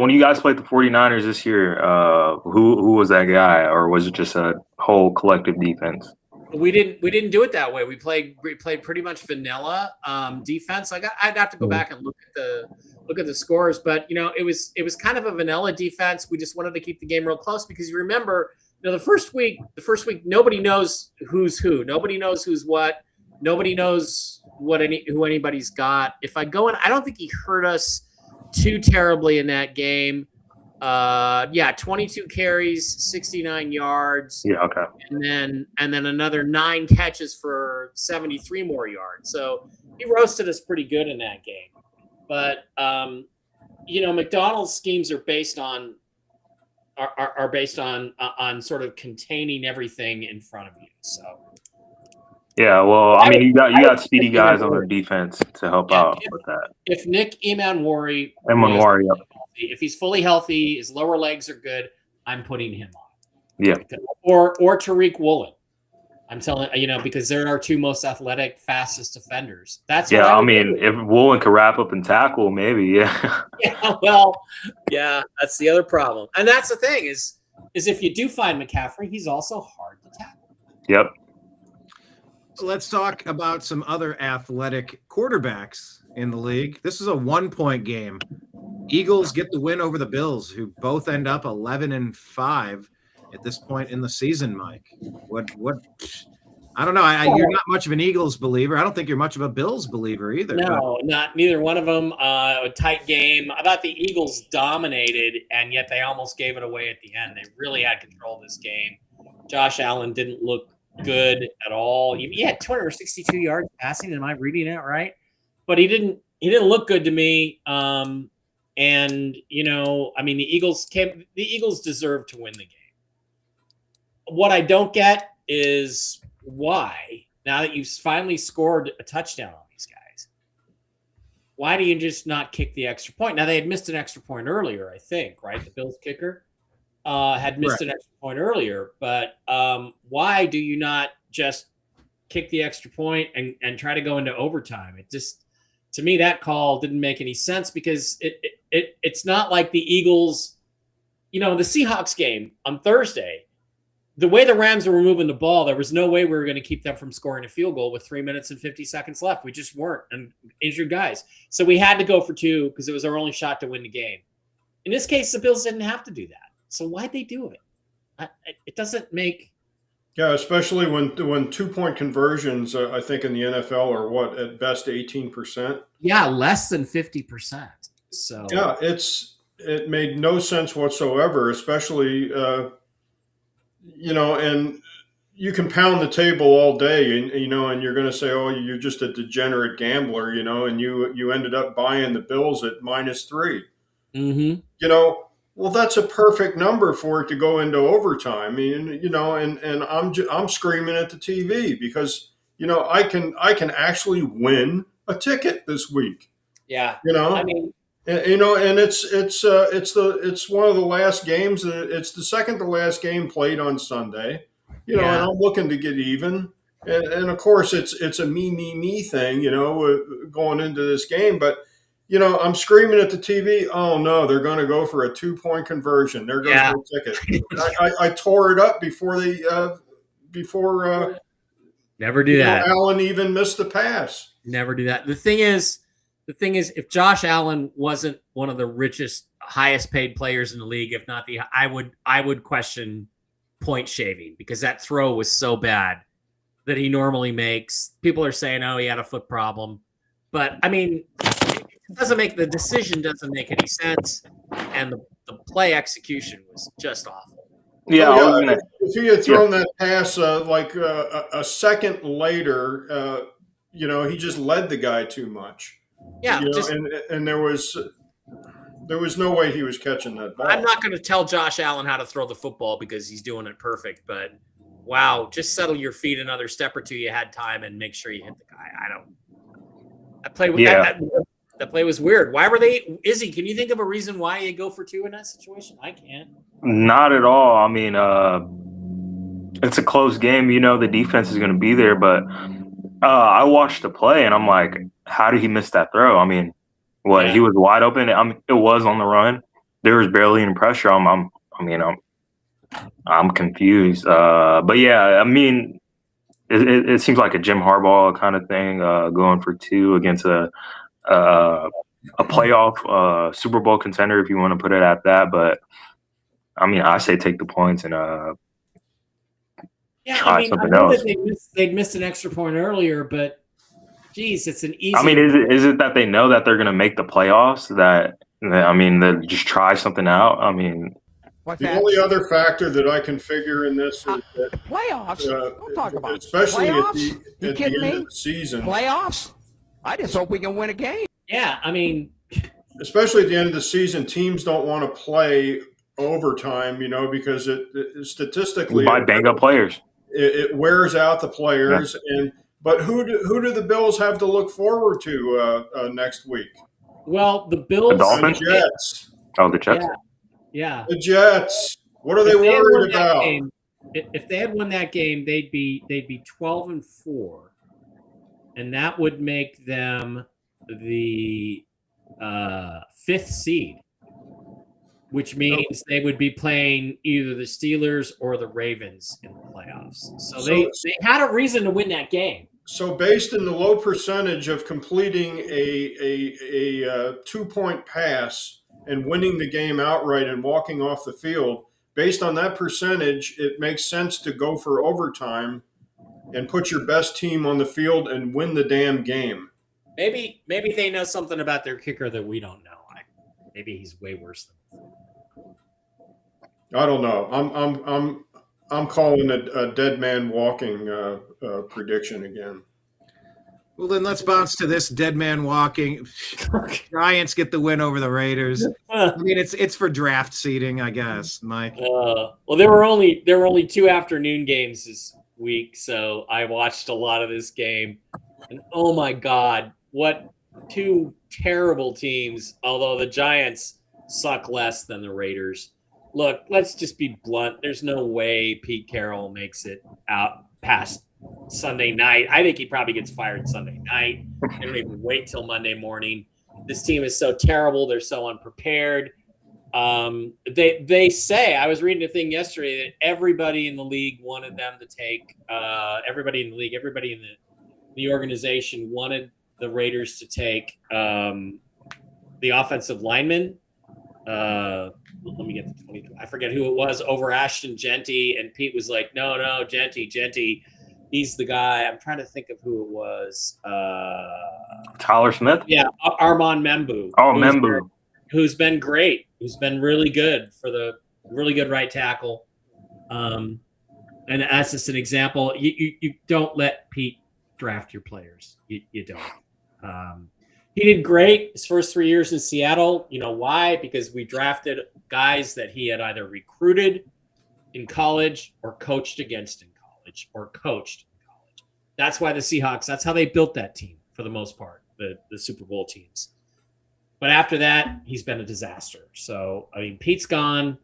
When you guys played the 49ers this year, who was that guy, or was it just a whole collective defense? We didn't do it that way. We played pretty much vanilla defense. I'd have to go back and look at the scores, but you know, it was kind of a vanilla defense. We just wanted to keep the game real close because you remember, you know, the first week nobody knows who's who. Nobody knows who's what. Nobody knows who anybody's got. If I go in, I don't think he hurt us too terribly in that game. 22 carries, 69 yards. Yeah, okay. And then another 9 catches for 73 more yards. So he roasted us pretty good in that game. But you know, McDonald's schemes are based on on sort of containing everything in front of you. So yeah, well, I mean, you got speedy guys on their defense to help out with that. If Nick Emanwari, if he's fully healthy, his lower legs are good, I'm putting him on. Yeah. Or Tariq Woolen. I'm telling you know, because they're our two most athletic, fastest defenders. That's what I mean, if Woolen could wrap up and tackle, maybe, yeah. Yeah, that's the other problem. And that's the thing is if you do find McCaffrey, he's also hard to tackle. Yep. Let's talk about some other athletic quarterbacks in the league. This is a 1-point game. Eagles get the win over the Bills, who both end up 11-5 at this point in the season. Mike, what? I don't know. You're not much of an Eagles believer. I don't think you're much of a Bills believer either. No, neither one of them. A tight game. I thought the Eagles dominated, and yet they almost gave it away at the end. They really had control of this game. Josh Allen didn't look good at all. He had 262 yards passing. Am I reading it right? But he didn't look good to me. And you know, I mean, the Eagles deserve to win the game. What I don't get is why, now that you've finally scored a touchdown on these guys, why do you just not kick the extra point? Now, they had missed an extra point earlier, I think, right? The Bills kicker had missed an extra point earlier, but why do you not just kick the extra point and try to go into overtime? It just, to me, that call didn't make any sense because it's not like the Eagles, you know, the Seahawks game on Thursday, the way the Rams were moving the ball, there was no way we were going to keep them from scoring a field goal with 3 minutes and 50 seconds left. We just weren't, and injured guys. So we had to go for 2 because it was our only shot to win the game. In this case, the Bills didn't have to do that. So why'd they do it? It doesn't make. Yeah, especially when 2-point conversions, I think in the NFL are what, at best 18%. Yeah, less than 50%. So yeah, it made no sense whatsoever, especially and you can pound the table all day, and and you're going to say, oh, you're just a degenerate gambler, and you ended up buying the Bills at -3. Mm-hmm. Well, that's a perfect number for it to go into overtime. I mean, and I'm screaming at the TV because I can actually win a ticket this week. Yeah, I mean, and it's one of the last games. It's the second to last game played on Sunday. And I'm looking to get even. And of course, it's a me thing. Going into this game, but. I'm screaming at the TV. Oh no, they're going to go for a 2-point conversion. There goes my ticket. I tore it up before never do that. Allen even missed the pass. Never do that. The thing is, if Josh Allen wasn't one of the richest, highest paid players in the league, if not I would question point shaving because that throw was so bad that he normally makes. People are saying, oh, he had a foot problem, but I mean. The decision doesn't make any sense, and the play execution was just awful. Yeah, if he had thrown that pass a second later, he just led the guy too much. Yeah, and there was no way he was catching that ball. I'm not going to tell Josh Allen how to throw the football because he's doing it perfect, but wow, just settle your feet another step or two. You had time, and make sure you hit the guy. I played with that. That play was weird. Why were they? Izzy, can you think of a reason why you go for 2 in that situation? I can't. Not at all. I mean, it's a close game. The defense is going to be there, but I watched the play and I'm like, how did he miss that throw? I mean, he was wide open. It was on the run. There was barely any pressure. I'm confused. But yeah, I mean, it seems like a Jim Harbaugh kind of thing, going for 2 against a playoff Super Bowl contender, if you want to put it at that. But I mean, I say take the points and try something else. They'd missed an extra point earlier, but geez, it's an easy. I mean, is it that they know that they're going to make the playoffs? That just try something out. I mean, the only other factor that I can figure in this is that playoffs. Don't talk about especially playoffs. at the end of the season. Playoffs. I just hope we can win a game. Yeah, I mean, especially at the end of the season, teams don't want to play overtime, because it statistically might bang up players. It wears out the players, but who do the Bills have to look forward to next week? Well, the Bills, the Dolphins, the Jets. Oh, the Jets. Yeah, the Jets. What are they worried about? If they had won that game, they'd be 12-4. And that would make them the 5th seed, which means they would be playing either the Steelers or the Ravens in the playoffs. So they had a reason to win that game. So based on the low percentage of completing a 2-point pass and winning the game outright and walking off the field, based on that percentage, it makes sense to go for overtime and put your best team on the field and win the damn game. Maybe they know something about their kicker that we don't know. Maybe he's way worse than. I don't know. I'm calling it a dead man walking prediction again. Well, then let's bounce to this dead man walking. Giants get the win over the Raiders. I mean, it's for draft seeding, I guess, Mike. Well, there were only 2 afternoon games this week, so I watched a lot of this game. And oh my God, what 2 terrible teams, although the Giants suck less than the Raiders. Look, let's just be blunt. There's no way Pete Carroll makes it out past Sunday night. I think he probably gets fired Sunday night. They don't even wait till Monday morning. This team is so terrible. They're so unprepared. They say, I was reading a thing yesterday that everybody in the league wanted them to take everybody in the organization wanted the Raiders to take the offensive lineman. Let me get the 20. I forget who it was over Ashton Genty, and Pete was like, "No, Genty, he's the guy." I'm trying to think of who it was. Tyler Smith. Yeah, Armand Membu. Oh, Membu. Who's been great. Who's been really good for the really good right tackle. And that's just an example. You don't let Pete draft your players. You don't. He did great his first 3 years in Seattle. You know why? Because we drafted guys that he had either recruited in college or coached against in college or coached in college. That's why the Seahawks, that's how they built that team for the most part, the Super Bowl teams. But after that, he's been a disaster. So, I mean, Pete's gone.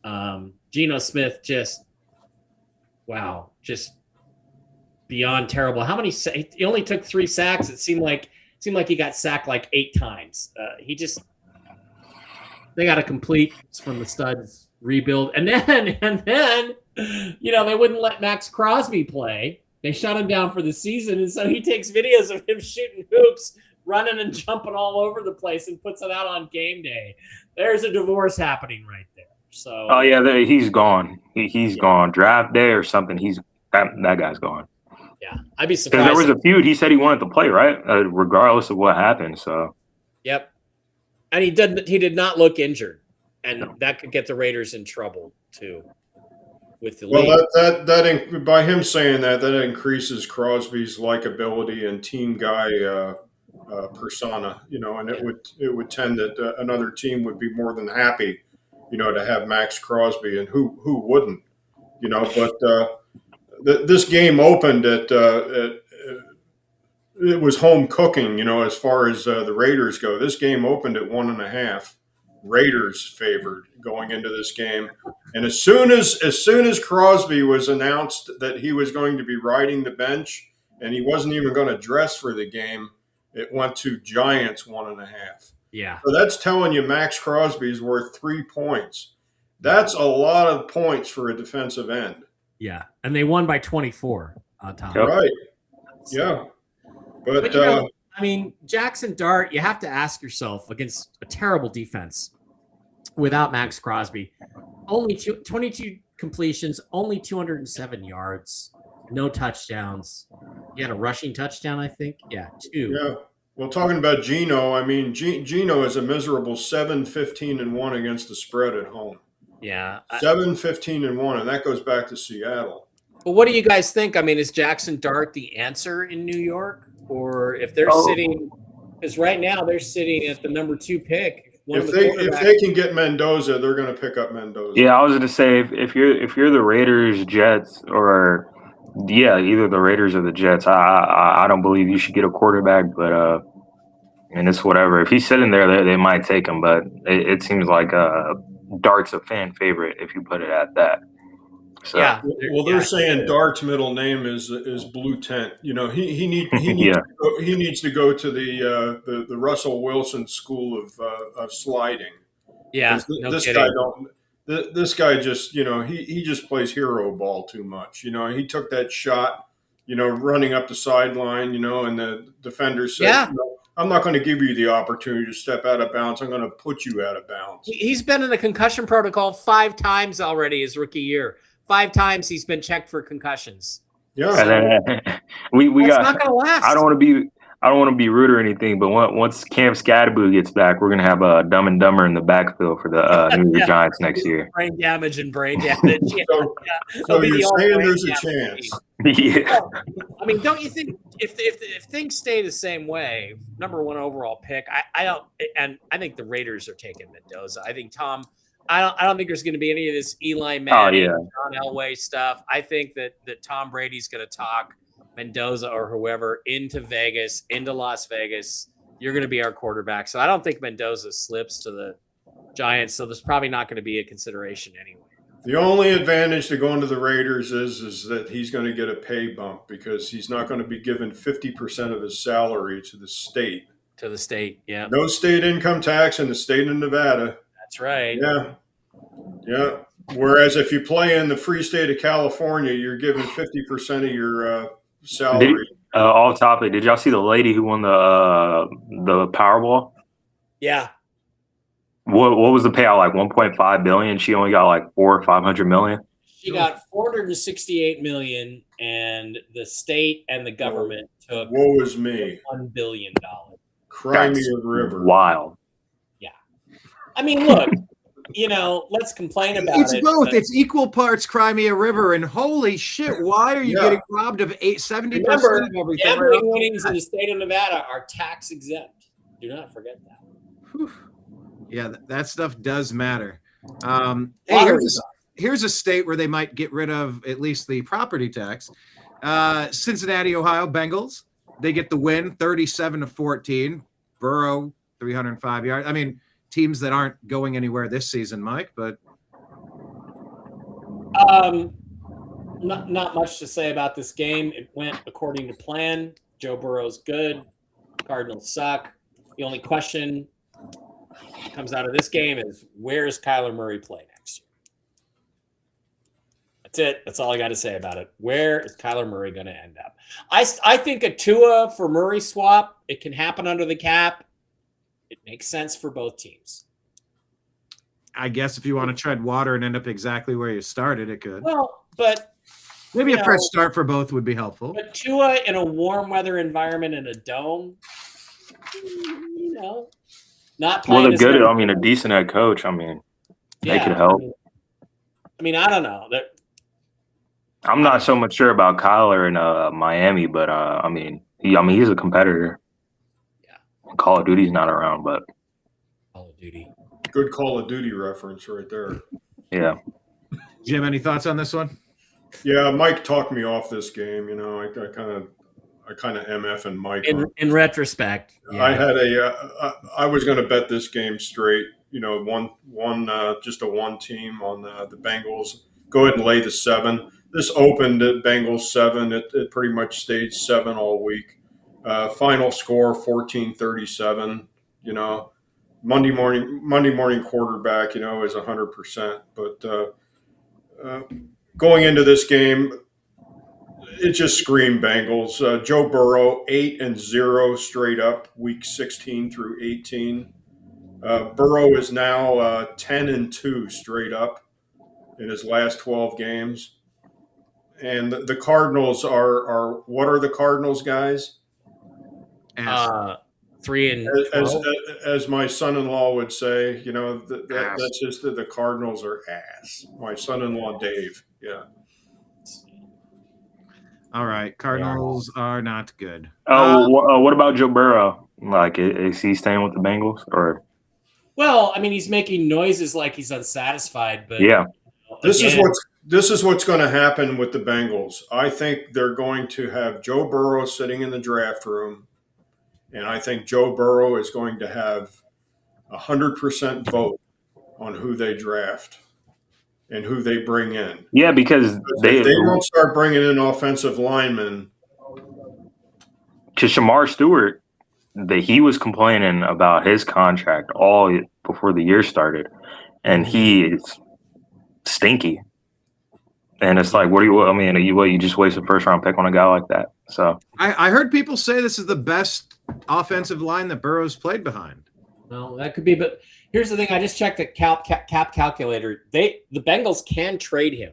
Geno Smith just beyond terrible. How many? He only took 3 sacks. It seemed like he got sacked like 8 times. They got a complete from the studs rebuild, and then they wouldn't let Max Crosby play. They shut him down for the season, and so he takes videos of him shooting hoops, running and jumping all over the place, and puts it out on game day. There's a divorce happening right there. So. Oh yeah, he's gone. He's gone. Draft day or something. That guy's gone. Yeah, I'd be surprised. Because there was a feud. He said he wanted to play, right? Regardless of what happened. So. Yep. And he did not look injured, and that could get the Raiders in trouble too. With the league. That by him saying that increases Crosby's likability and team guy persona, and it would tend that another team would be more than happy, to have Max Crosby, and who wouldn't, but this game opened at it was home cooking, as far as the Raiders go. This game opened at 1.5. Raiders favored going into this game, and as soon as Crosby was announced that he was going to be riding the bench and he wasn't even going to dress for the game, it went to Giants 1.5. Yeah, so that's telling you Max Crosby's worth 3 points. That's a lot of points for a defensive end. Yeah, and they won by 24. Tom. Right? Yeah, but I mean, Jackson Dart, you have to ask yourself, against a terrible defense without Max Crosby, only 22 completions, only 207 yards, no touchdowns. He had a rushing touchdown, I think. Yeah, 2. Yeah. Well, talking about Geno, I mean, Geno is a miserable 7-15-1 against the spread at home. Yeah. 7-15-1, and that goes back to Seattle. Well, what do you guys think? I mean, is Jackson Dart the answer in New York? Or if they're sitting, because right now they're sitting at the number 2 pick. If they can get Mendoza, they're going to pick up Mendoza. Yeah, I was going to say if you're the Raiders, Jets, or either the Raiders or the Jets, I don't believe you should get a quarterback. But and it's whatever. If he's sitting there, they might take him. But it seems like Dart's a fan favorite if you put it at that. So. Yeah. Well, they're saying Dart's middle name is Blue Tent. He needs to go to the Russell Wilson school of sliding. Yeah. This guy just he just plays hero ball too much. He took that shot, running up the sideline, and the defender said, I'm not going to give you the opportunity to step out of bounds. I'm going to put you out of bounds. He's been in the concussion protocol 5 times already his rookie year. 5 times he's been checked for concussions. Yeah, so, we got. Not gonna last. I don't want to be rude or anything, but once Cam Scadaboo gets back, we're gonna have a Dumb and Dumber in the backfield for the New York Giants next year. Brain damage. So you're saying there's a chance? Yeah. I mean, don't you think if things stay the same way, number 1 overall pick, I don't, and I think the Raiders are taking Mendoza. I think Tom. I don't think there's going to be any of this Eli Manning, John Elway stuff. I think that Tom Brady's going to talk Mendoza or whoever into Vegas, into Las Vegas. You're going to be our quarterback. So I don't think Mendoza slips to the Giants. So there's probably not going to be a consideration anyway. The only advantage to going to the Raiders is that he's going to get a pay bump because he's not going to be given 50% of his salary to the state. To the state, yeah. No state income tax in the state of Nevada. That's right. Yeah. Yeah. Whereas if you play in the free state of California, you're given 50% of your salary. All topic. Did y'all see the lady who won the Powerball? Yeah. What was the payout, like 1.5 billion? She only got like 400 or 500 million. She got 468 million, and the state and the government took Woe is me. $1 billion. Cry me a river. Wild. Yeah. I mean, look, let's complain about It's it. both. It's equal parts Cry Me a River, and holy shit, why are you getting robbed of 70% Remember, of everything? gambling winnings in the state of Nevada are tax exempt. Do not forget that. Whew. Yeah, that stuff does matter. Hey, here's a state where they might get rid of at least the property tax. Cincinnati, Ohio, Bengals. They get the win, 37-14. Burrow, 305 yards. I mean, teams that aren't going anywhere this season, Mike, but not much to say about this game. It went according to plan. Joe Burrow's good. Cardinals suck. The only question comes out of this game is, where is Kyler Murray play next year? That's it. That's all I got to say about it. Where is Kyler Murray going to end up? I think a Tua for Murray swap, it can happen under the cap. It makes sense for both teams. I guess if you want to tread water and end up exactly where you started, it could. Well, but maybe a fresh start for both would be helpful. But Tua in a warm weather environment in a dome, not playing. Well, they're good. I mean, a decent head coach. I mean, they could help. I mean, I don't know. I'm not so much sure about Kyler in Miami, but I mean, he's a competitor. Yeah. Call of Duty's not around, but Call of Duty. Good Call of Duty reference right there. Yeah. Jim, any thoughts on this one? Yeah, Mike talked me off this game. I kind of MF Mike. In retrospect, yeah. I was going to bet this game straight. Just a one team on the Bengals. Go ahead and lay the 7. This opened at Bengals 7. It pretty much stayed 7 all week. Final score 14-37. Monday morning quarterback, is 100%. But going into this game, it just screamed Bengals. Joe Burrow 8-0 straight up, week 16 through 18. Burrow is now 10-2 straight up in his last 12 games. And the Cardinals are what are the Cardinals, guys? 3-12. As my son-in-law would say, that's just the Cardinals are ass. My son-in-law Dave, yeah. All right, Cardinals are not good. What about Joe Burrow? Like, is he staying with the Bengals or? Well, I mean, he's making noises like he's unsatisfied, but yeah, this is what's going to happen with the Bengals. I think they're going to have Joe Burrow sitting in the draft room, and I think Joe Burrow is going to have 100% vote on who they draft and who they bring in. Yeah, because if they don't start bringing in offensive linemen. To Shamar Stewart, he was complaining about his contract all before the year started, and he is stinky. And it's like, you just waste a first-round pick on a guy like that. So I heard people say this is the best offensive line that Burrow's played behind. Well, that could be, but here's the thing. I just checked the cap calculator. The Bengals can trade him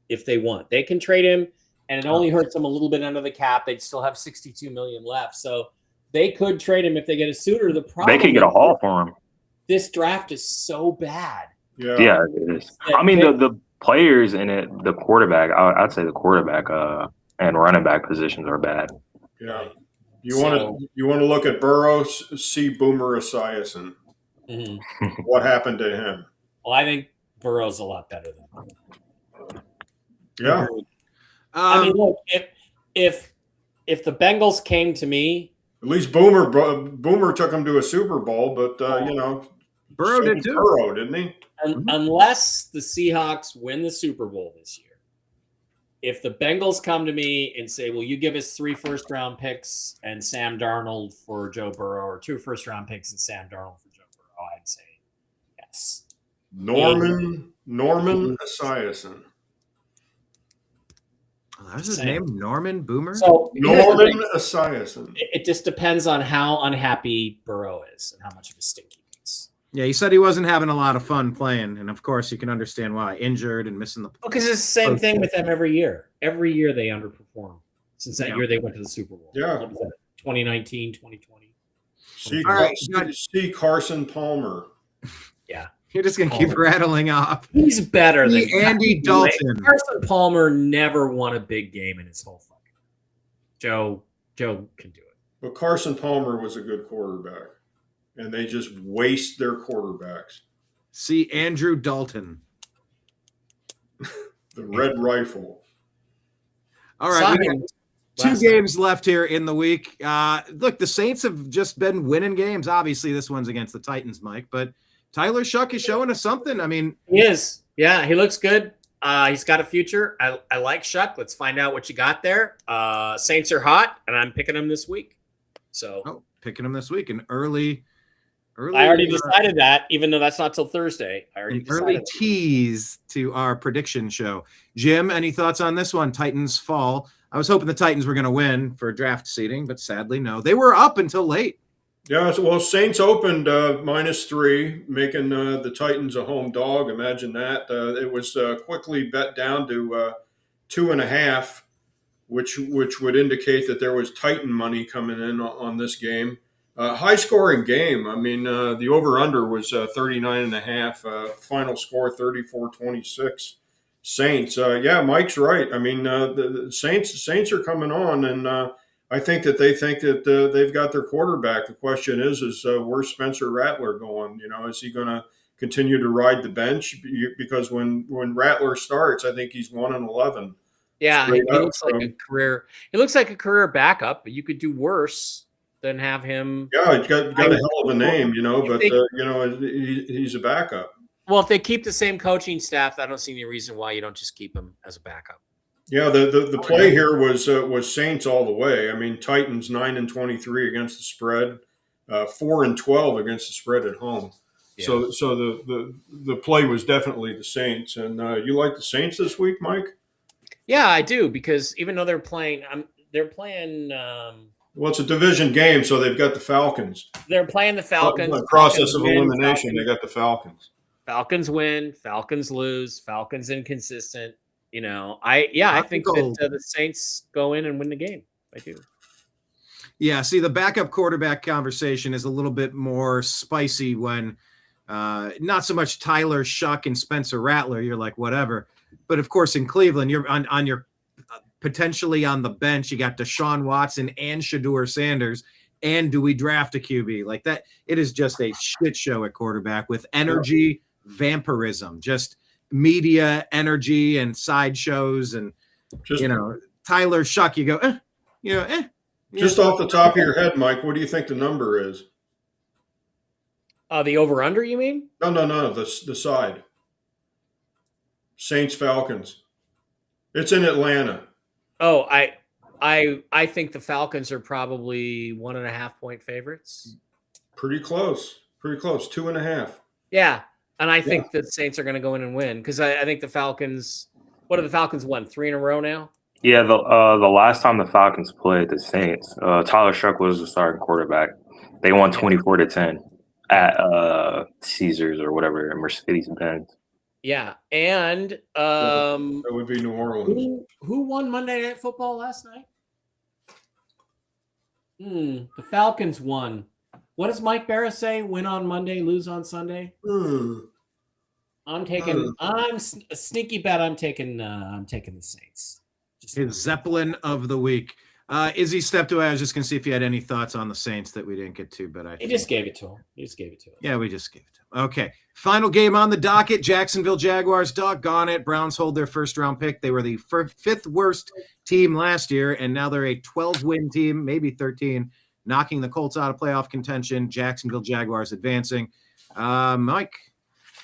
if they want. They can trade him, and it only hurts them a little bit under the cap. They'd still have $62 million left. So they could trade him if they get a suitor. The problem they could get a haul for him. This draft is so bad. Yeah, it is. I mean, the players in it, the quarterback, I'd say the quarterback and running back positions are bad. Yeah. You want to look at Burrow, see Boomer Esiason. Mm-hmm. What happened to him? Well, I think Burrow's a lot better than him. Yeah. I mean, look, if the Bengals came to me, at least Boomer took him to a Super Bowl, but Burrow did too. Burrow, didn't he? Unless the Seahawks win the Super Bowl this year, if the Bengals come to me and say, "Will you give us 3 first-round picks and Sam Darnold for Joe Burrow, or 2 first-round picks and Sam Darnold for Joe Burrow?" I'd say yes. Norman Esiason. Oh, that was his name, Norman Boomer? So Norman Esiason. It just depends on how unhappy Burrow is and how much of a stink he makes. Yeah, he said he wasn't having a lot of fun playing, and of course you can understand why. Injured and missing the Because it's the same thing with them every year. Every year they underperform. Since that year they went to the Super Bowl. Yeah. What was that, 2019, 2020. See Carson Palmer. Yeah. You're just going to keep rattling off. He's better than Andy Dalton. Carson Palmer never won a big game in his whole fucking. Joe can do it. But Carson Palmer was a good quarterback, and they just waste their quarterbacks. See Andrew Dalton. The Red Rifle. All right, we got two games left here in the week. Look, the Saints have just been winning games. Obviously, this one's against the Titans, Mike, but Tyler Shuck is showing us something. I mean, he is. Yeah, he looks good. He's got a future. I like Shuck. Let's find out what you got there. Saints are hot, and I'm picking them this week. So picking them this week, an early. I already decided that, even though that's not till Thursday. I already decided early tease to our prediction show. Jim, any thoughts on this one? Titans fall. I was hoping the Titans were going to win for draft seeding, but sadly, no. They were up until late. Yeah, well, Saints opened -3, making the Titans a home dog. Imagine that. It was quickly bet down to 2.5, which would indicate that there was Titan money coming in on this game. High-scoring game. I mean, the over-under was 39.5. Final score 34-26. Saints. Yeah, Mike's right. I mean, the Saints are coming on, and I think that they think that they've got their quarterback. The question is where's Spencer Rattler going? You know, is he going to continue to ride the bench? Because when Rattler starts, I think he's 1-11. Yeah, he looks like a career. It looks like a career backup, but you could do worse than have him. Yeah, he's got a hell of a name, you know, but he's a backup. Well, if they keep the same coaching staff, I don't see any reason why you don't just keep him as a backup. Yeah, the play here was Saints all the way. I mean, Titans 9-23 against the spread, 4-12 against the spread at home. Yeah. So the play was definitely the Saints. And you like the Saints this week, Mike? Yeah, I do, because even though they're playing. Well, it's a division game, so they've got the Falcons. They're playing the Falcons. By process of elimination, they got the Falcons. Falcons win. Falcons lose. Falcons inconsistent. You know, I think that the Saints go in and win the game. I do. Yeah, see, the backup quarterback conversation is a little bit more spicy when not so much Tyler Shuck and Spencer Rattler. You're like, whatever. But, of course, in Cleveland, you're on your potentially on the bench. You got Deshaun Watson and Shedeur Sanders. And do we draft a QB? Like that, it is just a shit show at quarterback with energy vampirism. Just media energy and sideshows and Tyler Shuck, you go just off the top of your head, Mike, what do you think the number is? The over under, you mean? No, the side. Saints Falcons. It's in Atlanta. Oh, I think the Falcons are probably 1.5 point favorites. Pretty close 2.5. Yeah. And I think the Saints are going to go in and win because I think the Falcons. What have the Falcons won? 3 in a row now? Yeah, the last time the Falcons played the Saints, Tyler Shuck was the starting quarterback. They won 24-10 at Caesars or whatever, Mercedes-Benz. Yeah, and that would be New Orleans. Who won Monday Night Football last night? The Falcons won. What does Mike Bara say? Win on Monday, lose on Sunday. I'm a sneaky bet. I'm taking the Saints. His Zeppelin of the week. Izzy stepped away. I was just going to see if you had any thoughts on the Saints that we didn't get to, but he just gave it to him. Yeah, we just gave it to him. Okay. Final game on the docket. Jacksonville Jaguars. Doggone it. Browns hold their first-round pick. They were the fifth worst team last year, and now they're a 12-win team, maybe 13, knocking the Colts out of playoff contention. Jacksonville Jaguars advancing. Mike.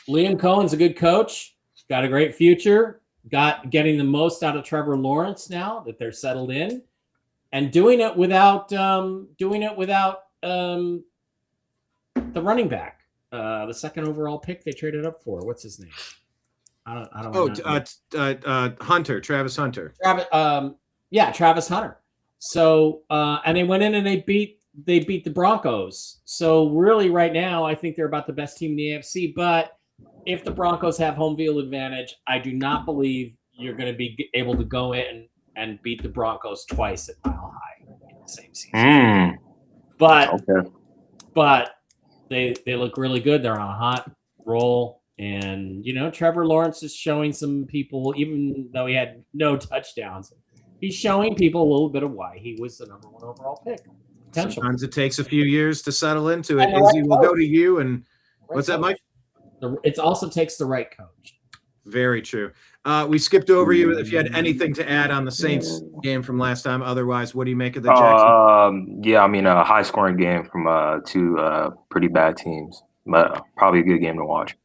Liam Cohen's a good coach. Got a great future. Getting the most out of Trevor Lawrence now that they're settled in. And doing it without the running back. The second overall pick they traded up for. What's his name? I don't know. Hunter, Travis Hunter. Travis Hunter. So and they went in and they beat the Broncos. So really, right now, I think they're about the best team in the AFC. But if the Broncos have home field advantage, I do not believe you're going to be able to go in and beat the Broncos twice at Mile High in the same season. But they look really good. They're on a hot roll, and Trevor Lawrence is showing some people, even though he had no touchdowns, he's showing people a little bit of why he was the number 1 overall pick. Sometimes it takes a few years to settle into it. Izzy, we'll go to you. And what's that, Mike? It also takes the right coach. Very true. We skipped over you. If you had anything to add on the Saints game from last time, otherwise, what do you make of the Jackson? Yeah, I mean, a high-scoring game from two pretty bad teams, but probably a good game to watch.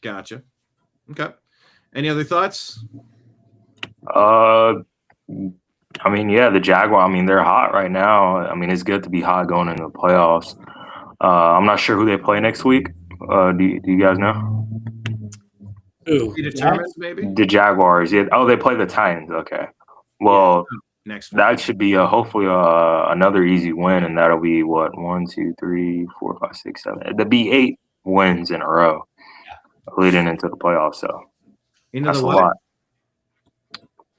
Gotcha. Okay. Any other thoughts? I mean, yeah, the Jaguar. I mean, they're hot right now. I mean, it's good to be hot going into the playoffs. I'm not sure who they play next week. Do you guys know? Who? Maybe the Jaguars. Yeah. Oh, they play the Titans. Okay. Well, next week. That should be hopefully another easy win, and that'll be what 1, 2, 3, 4, 5, 6, 7. That'll be 8 wins in a row leading into the playoffs. So that's a lot.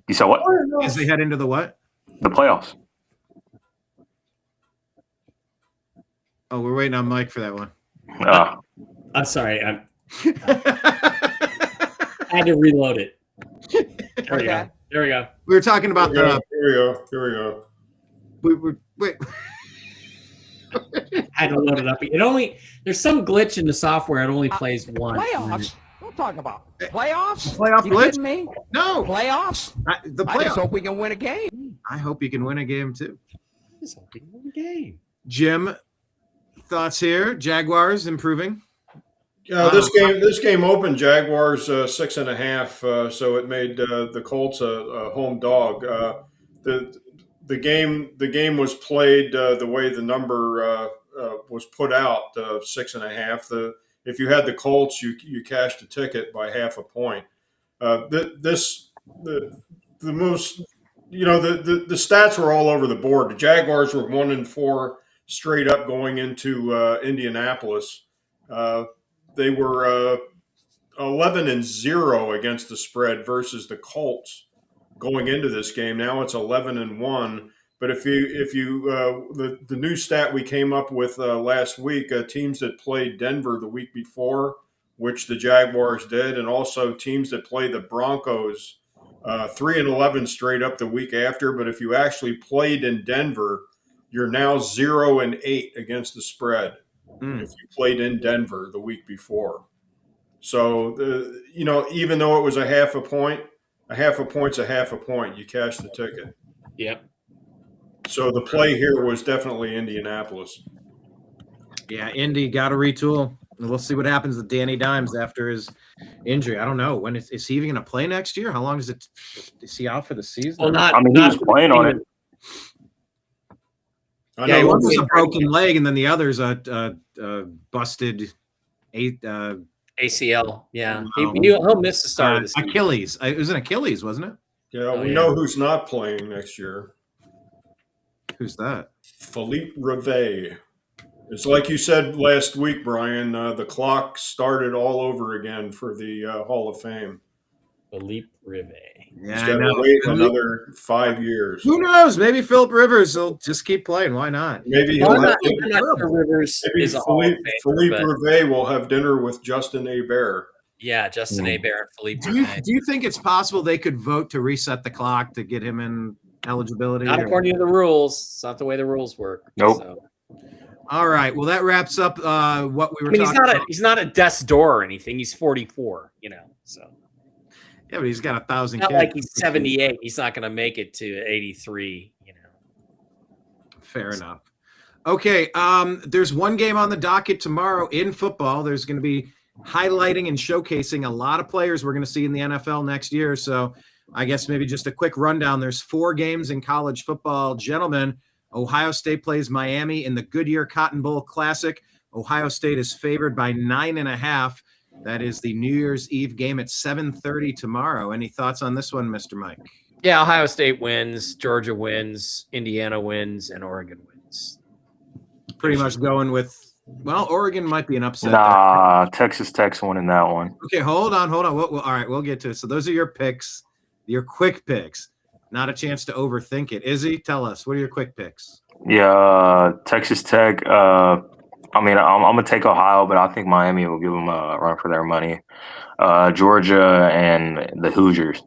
You said what? As they head into the what? The playoffs. Oh, we're waiting on Mike for that one. I'm sorry. I had to reload it. There we go. There we go. We were talking about Here we go. Wait. I had to load it up. There's some glitch in the software. It only plays once. Playoffs? Don't talk about playoffs. Playoff you glitch? kidding me? No. Playoffs? I just hope we can win a game. I hope you can win a game too. I just hope we can win a game. Jim, thoughts here? Jaguars improving. Yeah, this game opened Jaguars 6.5, so it made the Colts a home dog. The game was played the way the number was put out, 6.5. If you had the Colts, you cashed a ticket by half a point. The stats were all over the board. The Jaguars were 1-4 straight up going into Indianapolis. They were 11-0 against the spread versus the Colts going into this game. Now it's 11-1. But if you the new stat we came up with last week, teams that played Denver the week before, which the Jaguars did, and also teams that play the Broncos 3-11 straight up the week after. But if you actually played in Denver, you're now 0-8 against the spread. If you played in Denver the week before. So, even though it was a half a point's a half a point. You cash the ticket. Yep. So the play here was definitely Indianapolis. Yeah, Indy got to retool. We'll see what happens with Danny Dimes after his injury. I don't know. When is he even going to play next year? How long is he out for the season? Well, he was playing on it. Yeah, one was a broken leg, and then the other's a busted ACL. Yeah, he'll miss the start of the season. Achilles. It was an Achilles, wasn't it? Yeah, we know who's not playing next year. Who's that? Philippe Rivet. It's like you said last week, Brian. The clock started all over again for the Hall of Fame. Philippe Rivet. Yeah, he's got to wait another 5 years. Who knows? Maybe Philip Rivers will just keep playing. Why not? Maybe Rivers is a Hall of Famer, Philippe Rivet will have dinner with Justin Hebert. Yeah, Justin Hebert, Philippe Rivet. Do you think it's possible they could vote to reset the clock to get him in eligibility? Not according to the rules. It's not the way the rules work. Nope. So. All right. Well, that wraps up what we were talking about. He's not a death's door or anything. He's 44, so. Yeah, but he's got 1,000 kids. Not like he's 78. He's not going to make it to 83, Fair enough. Okay, there's one game on the docket tomorrow in football. There's going to be highlighting and showcasing a lot of players we're going to see in the NFL next year. So I guess maybe just a quick rundown. There's 4 games in college football. Gentlemen, Ohio State plays Miami in the Goodyear Cotton Bowl Classic. Ohio State is favored by 9.5. That is the New Year's Eve game at 7:30 tomorrow. Any thoughts on this one, Mr. Mike? Yeah, Ohio State wins, Georgia wins, Indiana wins, and Oregon wins. Pretty much going with, well, Oregon might be an upset. Nah, Texas Tech's winning that one. Okay, hold on. All right, we'll get to it. So those are your picks, your quick picks. Not a chance to overthink it. Izzy, tell us, what are your quick picks? Yeah, Texas Tech. I'm gonna take Ohio, but I think Miami will give them a run for their money. Georgia and the Hoosiers.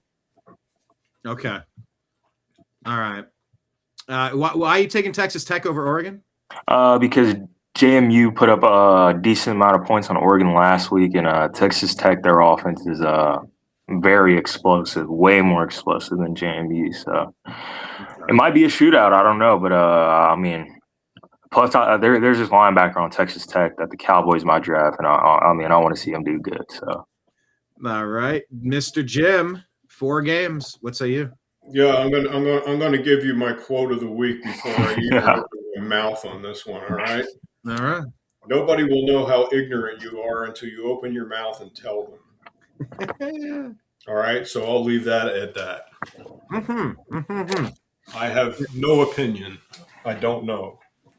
Okay. All right. Why are you taking Texas Tech over Oregon? Because JMU put up a decent amount of points on Oregon last week, and Texas Tech, their offense is very explosive, way more explosive than JMU. So it might be a shootout. I don't know, but plus there's this linebacker on Texas Tech that the Cowboys might draft, and I want to see him do good. So all right, Mr. Jim, 4 games. What say you? Yeah, I'm gonna give you my quote of the week before I even open my mouth on this one. All right. All right. Nobody will know how ignorant you are until you open your mouth and tell them. All right, so I'll leave that at that. I have no opinion. I don't know.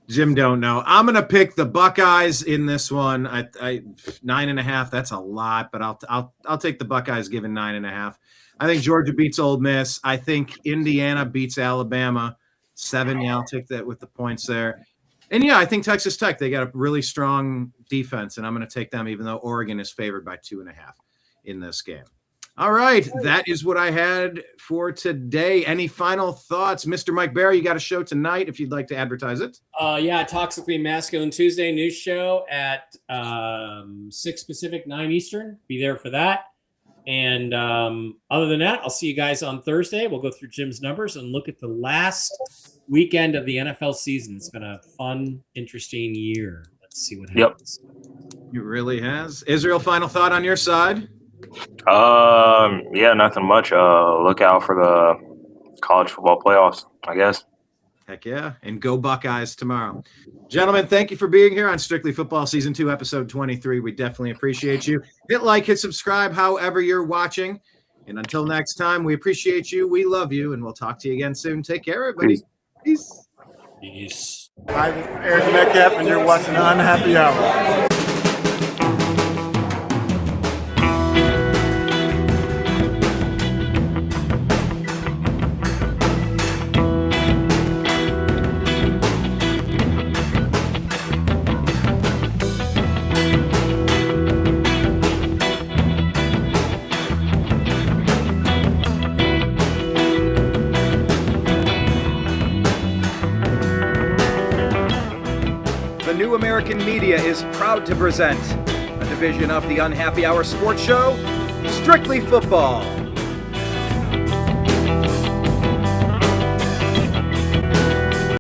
Jim don't know. I'm gonna pick the Buckeyes in this one. I 9.5. That's a lot, but I'll take the Buckeyes given 9.5. I think Georgia beats Ole Miss. I think Indiana beats Alabama 7. Yeah, I'll take that with the points there. And yeah, I think Texas Tech, they got a really strong defense, and I'm going to take them, even though Oregon is favored by 2.5 in this game. All right, that is what I had for today. Any final thoughts? Mr. Mike Bara, you got a show tonight if you'd like to advertise it. Yeah, Toxically Masculine Tuesday news show at 6 Pacific, 9 Eastern. Be there for that. And other than that, I'll see you guys on Thursday. We'll go through Jim's numbers and look at the last weekend of the NFL season. It's been a fun, interesting year. Let's see what happens. It really has. Ez'Ryel, final thought on your side? Yeah, nothing much. Look out for the college football playoffs, I guess. Heck yeah. And go Buckeyes tomorrow. Gentlemen, thank you for being here on Strictly Football Season 2, Episode 23. We definitely appreciate you. Hit like, hit subscribe, however you're watching. And until next time, we appreciate you. We love you. And we'll talk to you again soon. Take care, everybody. Peace. Peace. Hi, this is Eric Metcalf, and you're watching Unhappy Hour. New American Media is proud to present a division of the Unhappy Hour sports show, Strictly Football.